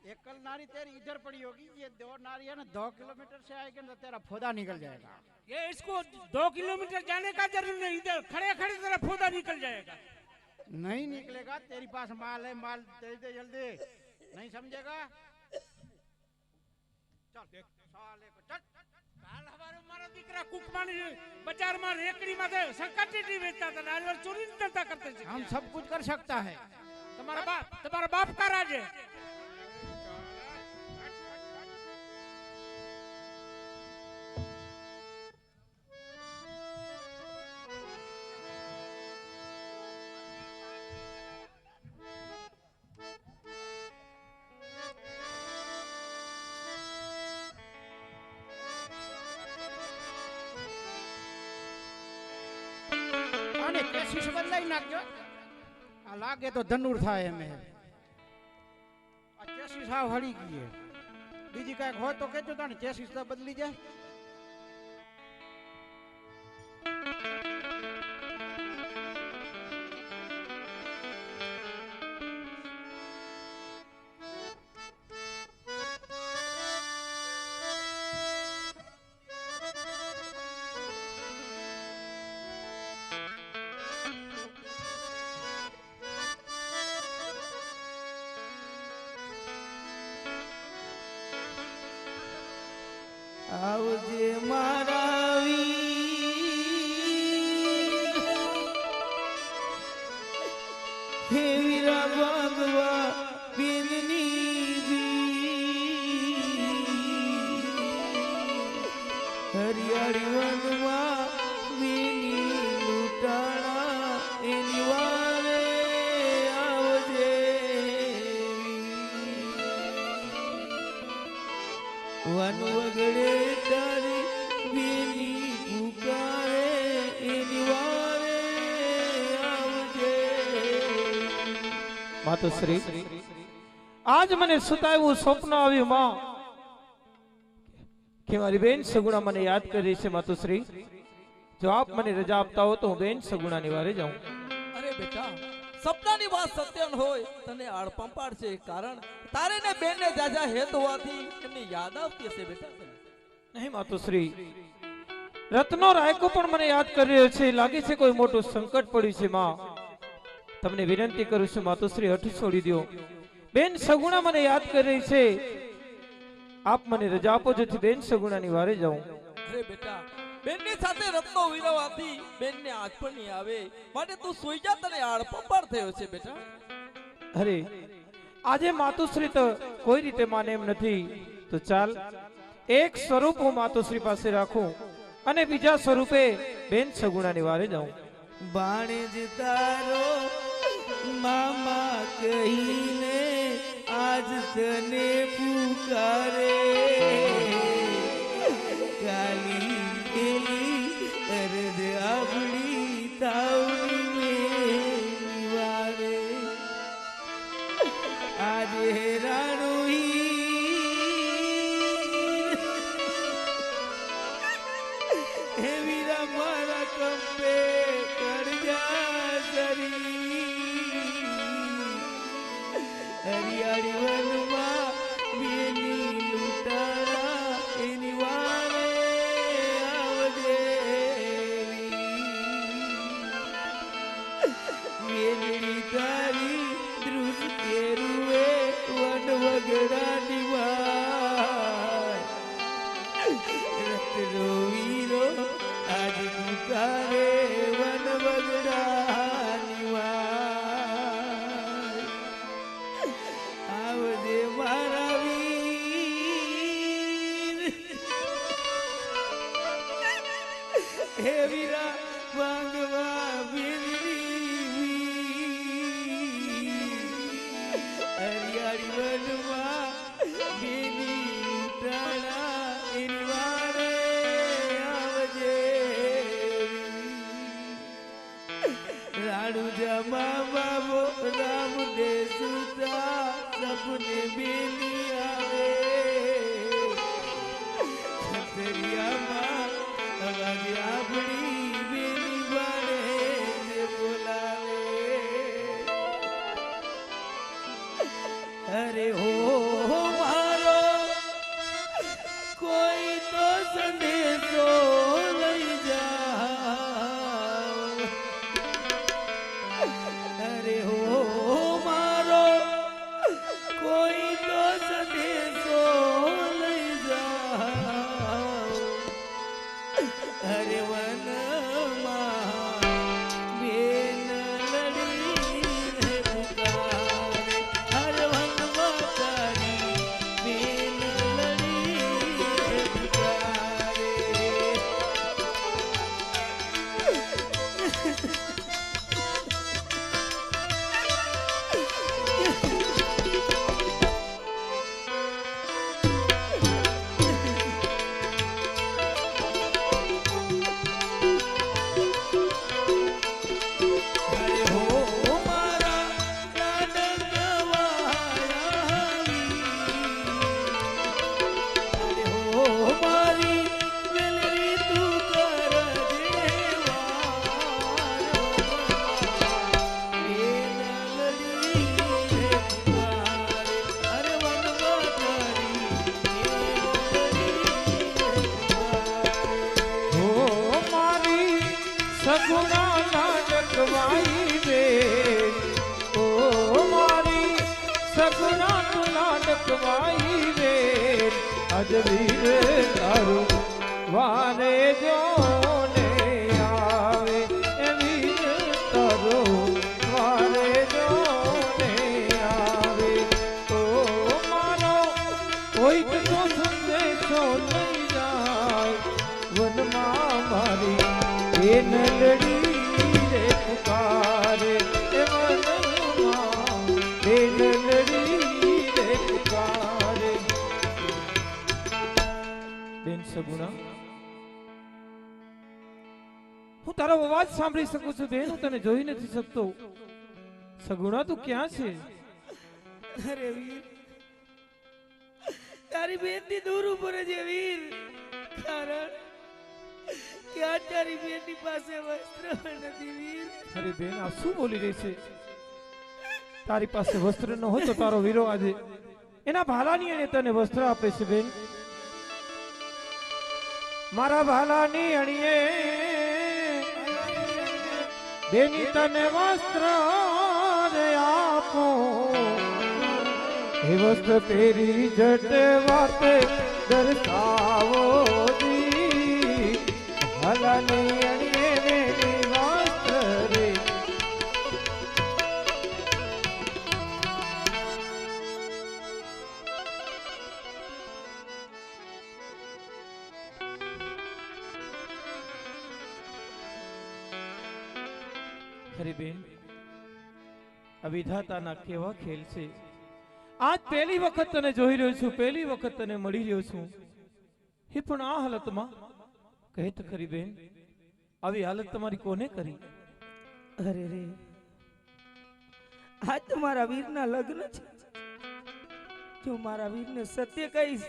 एकल नारी तेरी इधर पड़ी होगी। ये 2 नारी है ना, 2 किलोमीटर से आएगी ना तेरा फोदा निकल जाएगा। ये इसको 2 किलोमीटर जाने का जरूर नहीं, इधर खड़े खड़े तेरा फोदा निकल जाएगा। नहीं निकलेगा, तेरी पास माल है, माल दे दे जल्दी। नहीं समझेगा? चल देख साले को, चल। काल हमारे मारा दीकरा कुकमानी बाजार में रेकड़ी में संकटी बेचता था, नारियल चोरी धंधा करते थे। हम सब कुछ कर सकता है। तुम्हारा बाप का राज है। ચેસીસ બદલાઈ નાખજો. આ લાગે તો ધનુર થાય એમ આ ચેસીસ હાવ હળી ગઈ છે. બીજી કાંઈક હોય તો કહેજો તાને ચેસીસ તો બદલી જાય. આવજે મારા વીર, હે વીરા ભાગવા બેનની હરિયાળી વનમાં બેની લૂંટાણા એની વારે આવજે વન વગડે તારી બેની પુકારે એની વારે આવજે. માતુશ્રી આજ મને સુતાવ્યું સ્વપ્ન આવ્યું માં કે મારી બેન સગુણા મને યાદ કરી છે. માતુશ્રી જો આપ મને રજા આપતા હો તો હું બેન સગુણાની વારે જાઉં. અરે બેટા સપનાની વાત સત્ય ન હોય તને આડપંપાડ છે, કારણ તારે ને બેન ને જાજા હેત હોવાથી એમની યાદ આવતી હશે બેટા. નહીં માતુશ્રી, રત્નો રાયકો પણ મને યાદ કરી રહ્યો છે. લાગે છે કોઈ મોટું સંકટ પડ્યું છે. માં તમને વિનંતી કરું છું માતુશ્રી, હઠ છોડી દો. બેન સગુણા મને યાદ કરી રહી છે. આપ મને રજા આપો જેથી બેન સગુણાની વારે જાઉં. અરે બેટા બેનની સાથે રત્નો વિરવાથી બેનને આજ પણ નહીં આવે, માટે તું સુઈ જા, તને આડપંપાડ થયો છે બેટા. અરે આજે માતુશ્રી તો કોઈ રીતે માને એમ નથી. તો ચાલ એક સ્વરૂપ હું માતુશ્રી પાસે રાખું અને બીજા સ્વરૂપે બેન સગુણાની વારે જાઉં. બાણે જ તારો મામા કહીને આજ તને પુકારે, કાલી એલી અરદ આપણી તાવની વારે આજે રાણુઈ હે વીરા મારા કંપે કરજા સરી હરિયાળી વનમાં બેની લૂંટાણા એની વારે આવજે બેનડી તારી દ્રુત કેરુએ વન વગડાની વાર રત્નો વીરો આજ પુકારે વન વગડાની વાર આવજે મારા વીર, હે વીરા ભાગવા બેનની હરિયાળી વનમાં બેની લૂંટાણા એની વારે આવજે રાણુ જમા બાબો રામ દે સુતા સપને બેની આવે છતરિયામાં અવાજે આપણી બેની બાળે જે બોલાવે. અરે હો મારો કોઈ તો સંદેશો લઈ જાઓ. અરે હો મારો કોઈ તો સંદેશો લઈ જાઓ. અરે વનમાં બેન લડી પુકારે, અરે વનમાં તારી બેન લડી પુકારે. કમાઈ રે આજ વીર તારું વારે જોને આવે એ વીર તારું વારે જોને આવે ઓ મારો કોઈક તો સંદેશો લઈ જાય વનમાં મારી એ નલડી રે પુકારે એ વનમાં એ નલડી રે પુકારે બેન સગુણા હું તારો અવાજ સાંભળી શકું છું બેન હું તને જોઈ નથી શકતો સગુણા તું ક્યાં છે અરે વીર તારી બેનથી દૂર ઉપર છે વીર કારણ કે આ તારી બેનની પાસે વસ્ત્ર નથી વીર અરે બેન આ શું બોલી રહી છે તારી પાસે વસ્ત્ર ન હોય તો તારો વીરો આજે એના ભાલાની અણીએ તને વસ્ત્ર આપે છે બેન મારા ભાલાની અણીએ બેની તને વસ્ત્ર આપો એ વસ્ત્ર પહેરી જટ વાતે દર્શાવો જી ભાલાની અણીએ બેની વસ્ત્ર રે અરે બેન આ વિધાતાના કેવા ખેલ છે આજ પહેલી વખત તને જોઈ રહ્યો છું પહેલી વખત તને મળી રહ્યો છું એ પણ આ હાલતમાં કહે તો ખરી બેન આવી હાલત તમારી કોને કરી અરે રે આજ તો મારા વીરના લગ્ન છે જો મારા વીરને સત્ય કહીશ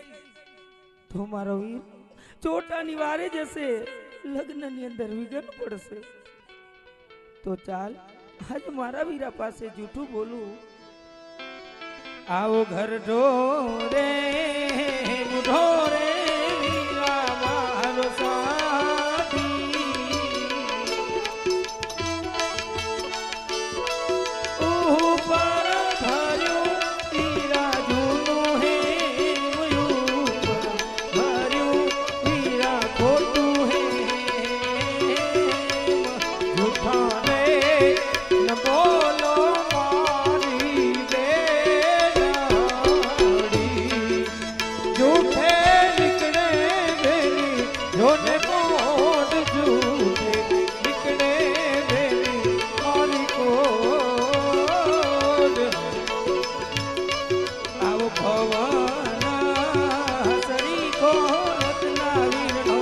તો મારો વીર ચોટાની વારે જશે લગ્નની અંદર વિઘ્ન પડશે તો ચાલ આજ મારા વીરા પાસે જૂઠું બોલું આવો ઘર ઢોરે ઢોરે વીરા મારો સાથી ઉપર ધર્યું વીરા જૂનું હે ભર્યું વીરા ખોટું હે જૂઠા બોલો મારી બેડી જૂઠે નીકળે બેની જોને કોડ જૂઠે નીકળે બેની મારી કોડ આવો ભવના સરી કોરતના વીરનો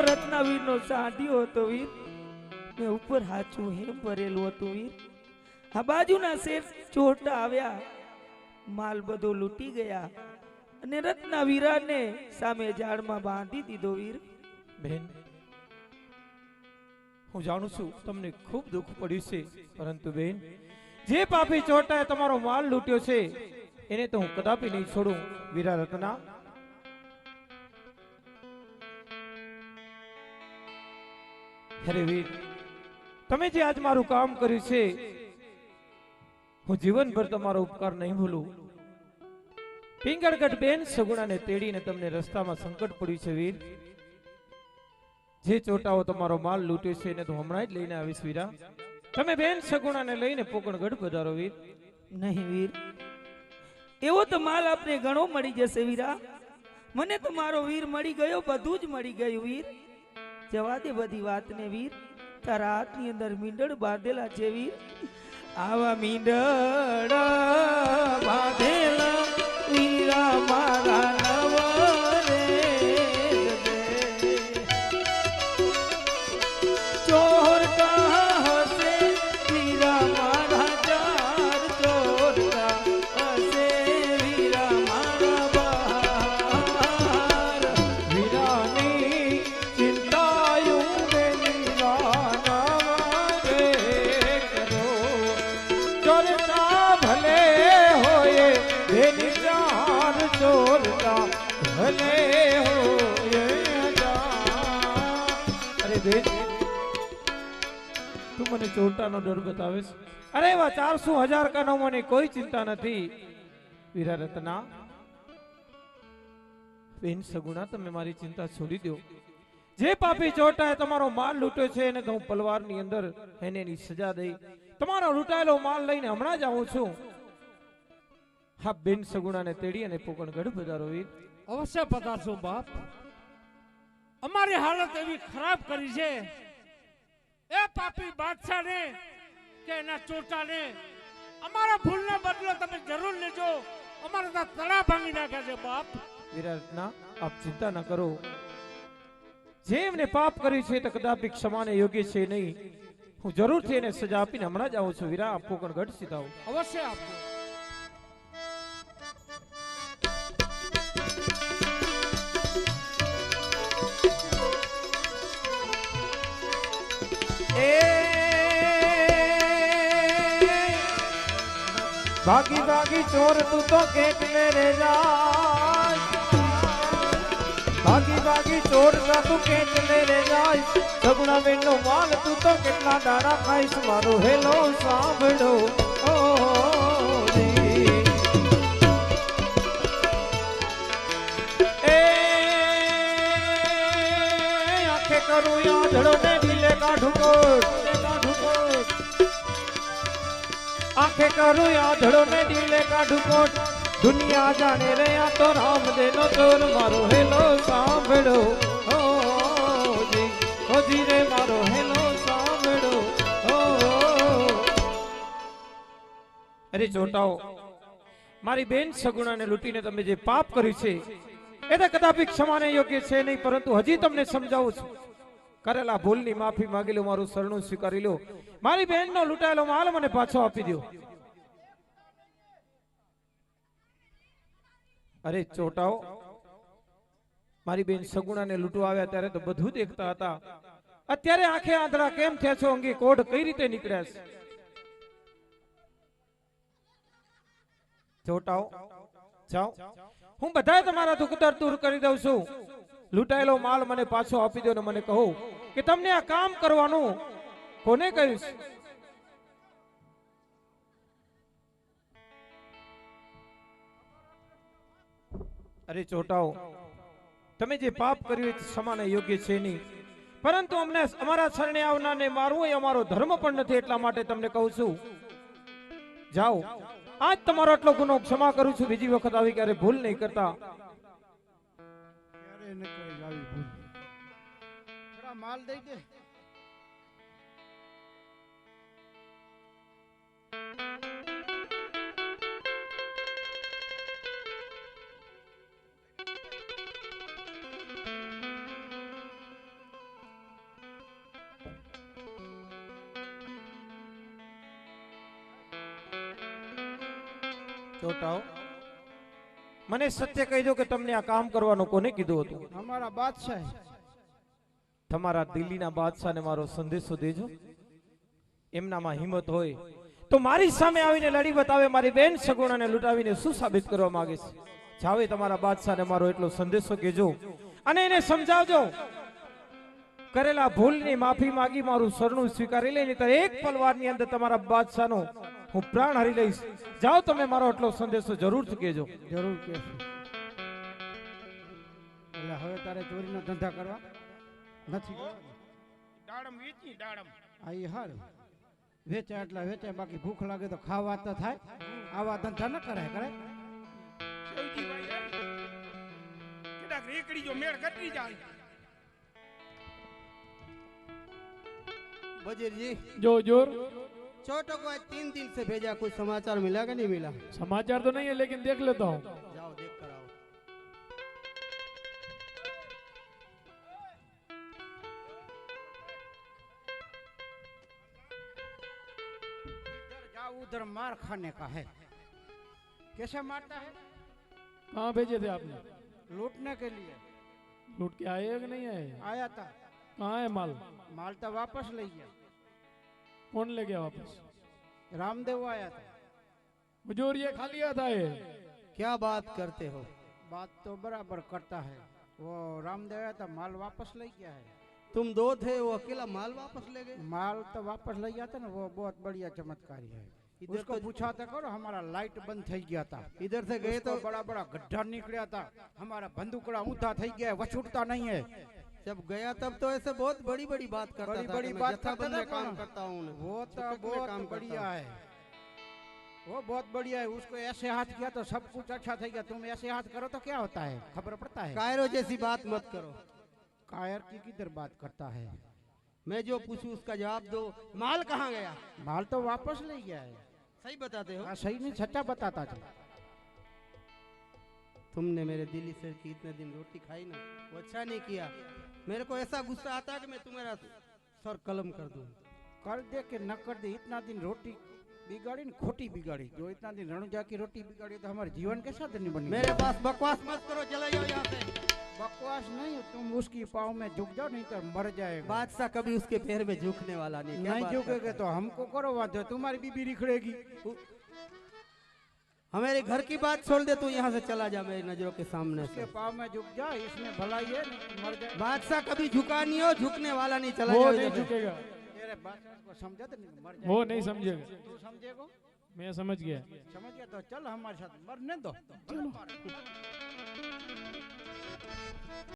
રત્નાવીર નો સાંઢ્યો હતો વીર ને ઉપર હાચું હેમ ભરેલું હતું વીર આ બાજુના શેઠ ચોટા આવ્યા માલ બધો લૂંટી ગયા અને રત્નાવીરાને સામે ઝાડમાં બાંધી દીધો વીર બેન હું જાણું છું તમને ખૂબ દુઃખ પડ્યું છે પરંતુ બેન જે પાપી ચોટાએ તમારો માલ લૂંટ્યો છે એને તો હું કદાપી નહીં છોડું વીરા રત્ના અરે વીર તમે જે આજ મારું કામ કર્યું છે હું જીવનભર તમારો ઉપકાર નહીં ભૂલું પિંગળગઢ બેન સગુણાને તેડીને તમને રસ્તામાં સંકટ પડ્યું છે વીર જે ચોટાઓ તમારો માલ લૂંટ્યો છે એને તો હમણાં જ લઈને આવીશ વીરા તમે બેન સગુણાને લઈને પોકણગઢ પધારો વીર નહીં વીર એવો તો માલ આપને ઘણો મળી જશે વીરા મને તો મારો વીર મળી ગયો બધું જ મળી ગયું વીર જવા દે બધી વાતને વીર તારા હાથની અંદર મીંડળ બાંધેલા છે વીર આવા મીંડળ બાંધેલા વીરા મારા નવરે ચોર કહા હસે વીરા મારા ચાર ચોર કહા હસે વીરા મારા બહાર વીરાની ચિંતાયું બેની વાના રે અરે બેન તું મને ચોરટાનો ડર બતાવેશ? અરે એવા 400,000 કાનો મને કોઈ ચિંતા નથી વીરા રત્ના. બેન સગુણા તમે મારી ચિંતા છોડી દો. જે પાપી ચોટાએ તમારો માલ લૂંટ્યો છે એને તો હું પલવારની અંદર એને એની સજા દઈ તમારો લૂંટાયેલો માલ લઈને હમણાં જ આવું છું. હા બેન સગુણાને તેડી અને પોકણગઢ પધારો વીર. અવશ્ય પધારશો બાપ. અમારી હાલત એવી ખરાબ કરી છે એ પાપી બાદશાહને કે એના ચોટાને અમારા ભૂલને બદલો તમે જરૂર લેજો. અમારા તો તળા ભાંગી નાખ્યા છે બાપ. વિરાટના આપ ચિંતા ન કરો. જે એમને પાપ કર્યું છે તો કદાપી ક્ષમાને યોગ્ય છે નહીં. હું જરૂરથી એને સજા આપીને હમણાં જ આવું છું. વીરા આપ પોકણગઢ સીધાઓ. અવશ્ય આપજો. ભાગી ભાગી ચોર તું તો કેટલે રે જાય. ભાગી ભાગી ચોર તું કેટલે રે જાય. સગુણા બેન નો માલ તું તો કેટલા દાડા ખાઈશ. મારો હેલો સાંભળો ઓ આંખે કરું યાદડો ને દિલે કાઢું કોટ. આંખે કરું યાદડો ને દિલે કાઢું કોટ. દુનિયા જાણે રે આ તો રામદેવનો ચોર. મારો હેલો સાંભળો ઓ જી રે મારો હેલો સાંભળો ઓ. અરે ચોટાઓ મારી બેન સગુણાને લૂંટીને તમે જે પાપ કર્યું છે એ તો કદાપી ક્ષમાને યોગ્ય છે નહીં. પરંતુ હજી તમને સમજાવું છું. કરેલા ભૂલની માફી માંગી લો. મારું શરણું સ્વીકારી લો. મારી બહેનનો લૂંટાયેલો માલ મને પાછો આપી દો. અરે ચોટાઓ મારી બેન સગુણાને લૂંટવા આવ્યા ત્યારે તો બધું દેખતા હતા. અત્યારે આંખે આંધળા કેમ થયા છો? અંગે કોઢ કઈ રીતે નીકળ્યા છે? ચોટાઓ જાઓ હું બધા તમારા દુઃખ દર્દ દૂર કરી દઉં છું. લૂંટાયેલો માલ મને પાછો આપી દો ને મને કહો કે તમને આ કામ કરવાનું કોને કહ્યું છે? અરે ચોટાઓ તમે જે પાપ કર્યું એ ક્ષમાને યોગ્ય છે નહીં. પરંતુ અમને અમારા શરણે આવનારને મારવું એ અમારો ધર્મ પણ નથી. એટલા માટે તમને કહું છું જાઓ આજ તમારો આટલો ગુનો ક્ષમા કરું છું. બીજી વખત આવી ક્યારે ભૂલ નહીં કરતા. માલ દઈ દે. ચોટાઓ મને સત્ય કહી દો કે તમને આ કામ કરવાનું કોને કીધું હતું? અમારા બાદશાહ. તમારા દિલ્હીના બાદશાહને મારો સંદેશો દેજો. એમનામાં હિંમત હોય તો મારી સામે આવીને લડી બતાવે. મારી બેન સગુણાને લૂંટાવીને શું સાબિત કરવા માંગે છે? જાવે તમારા બાદશાહને મારો એટલો સંદેશો કહેજો અને એને સમજાવજો. કરેલા ભૂલની માફી માંગી મારું શરણું સ્વીકારી લે. નહીં તો એક પલવારની અંદર તમારા બાદશાહનો હું પ્રાણ હરી લઈશ. જાઓ તમે મારો એટલો સંદેશો જરૂરથી કહેજો. જરૂર કહેશું. એટલે હવે તારે ચોરીનો ધંધા કરવા નથી. દાડમ વેચી દાડમ. આ હારું વેચાય એટલા વેચાય. બાકી ભૂખ લાગે તો ખાવા તો થાય. આવા ધંધા ન કરાય. કરે કદાચ રેકડી જો મેળ કટી જાય. वजीर जी जो जोर छोटो को आज 3 दिन से भेजा, कुछ समाचार मिला कि नहीं मिला? समाचार तो नहीं है लेकिन देख लेता हूँ. जाओ देख कर आओ. इधर जाओ उधर मार खाने का है. कैसे मारता है? कहाँ भेजे थे आपने? लूटने के लिए. लूट के आए कि नहीं आए? आया था. कहाँ है माल? माल तो वापस ले गया. कौन ले गया वापस? रामदेव आया था. हुजूर ये खा लिया था ये. क्या बात करते हो? बात तो बराबर करता है. वो रामदेव आया था, माल वापस ले गया है. तुम दो थे, वो अकेला माल वापस ले गए। माल तो वापस ले गया था ना, वो बहुत बढ़िया चमत्कारी है। इधर उसको तो- पूछा था करो, हमारा लाइट बंद થઈ गया था। इधर से गए तो बड़ा बड़ा गड्ढा निकला था, हमारा बंदूकड़ा ऊंधा થઈ गया है, वछुटता नहीं है। जब गया तब तो ऐसे बहुत बड़ी बड़ी बात करता बड़ी था बड़ी कि मैं बात जत्थाबंद करता में था काम ना। करता हूँ। वो तो छुटक में बहुत काम करता बढ़िया हूँ। है, वो बहुत बढ़िया है। उसको ऐसे हाथ किया तो सब कुछ अच्छा થઈ गया। तुम ऐसे हाथ करो तो क्या होता है, खबर पड़ता है? कायरो जैसी बात मत करो। कायर की किधर बात करता है? मैं जो पूछूं उसका जवाब दो। माल कहाँ गया? माल तो वापस ले गया है। सही बताते हो? हाँ, सही नहीं, सच्चा बताता था। तुमने मेरे दिल्ली से की इतने दिन रोटी खाई ना, वो अच्छा नहीं किया। मेरे को ऐसा गुस्सा आता है कि मैं तुम्हारा सर कलम कर दूं। कर दे कि न कर दे, इतना दिन रोटी बिगाड़ी न खोटी बिगाड़ी। जो इतना दिन रणुजा की रोटी बिगाड़ी तो हमारे जीवन के साथ नहीं बनी। मेरे पास बकवास मत करो, चले जाओ यहाँ से। बकवास नहीं, तुम उसकी पाँव में झुक जाओ, नहीं तो मर जाएगा। बादशाह कभी उसके पैर में झुकने वाला नहीं। क्या नहीं बात झुकेगे करता तो हमको करो बात, तुम्हारी बीबी रिखड़ेगी। है? हमारे घर की बात छोड़ दे, तू यहाँ से चला जा मेरी नजरों के सामने उसके से। पाँव में झुक जा, इसमें भलाई है, नहीं तो मर जाए। बादशाह कभी झुका नहीं हो, झुकने वाला नहीं। चला वो जाओ नहीं इधर से। झुकेगा, तेरे बादशाह को समझा तो नहीं, मर जाए। वो नहीं समझेगा। तू समझेगा? मैं समझ गया। समझ गया तो चल हमारे साथ, मरने दो।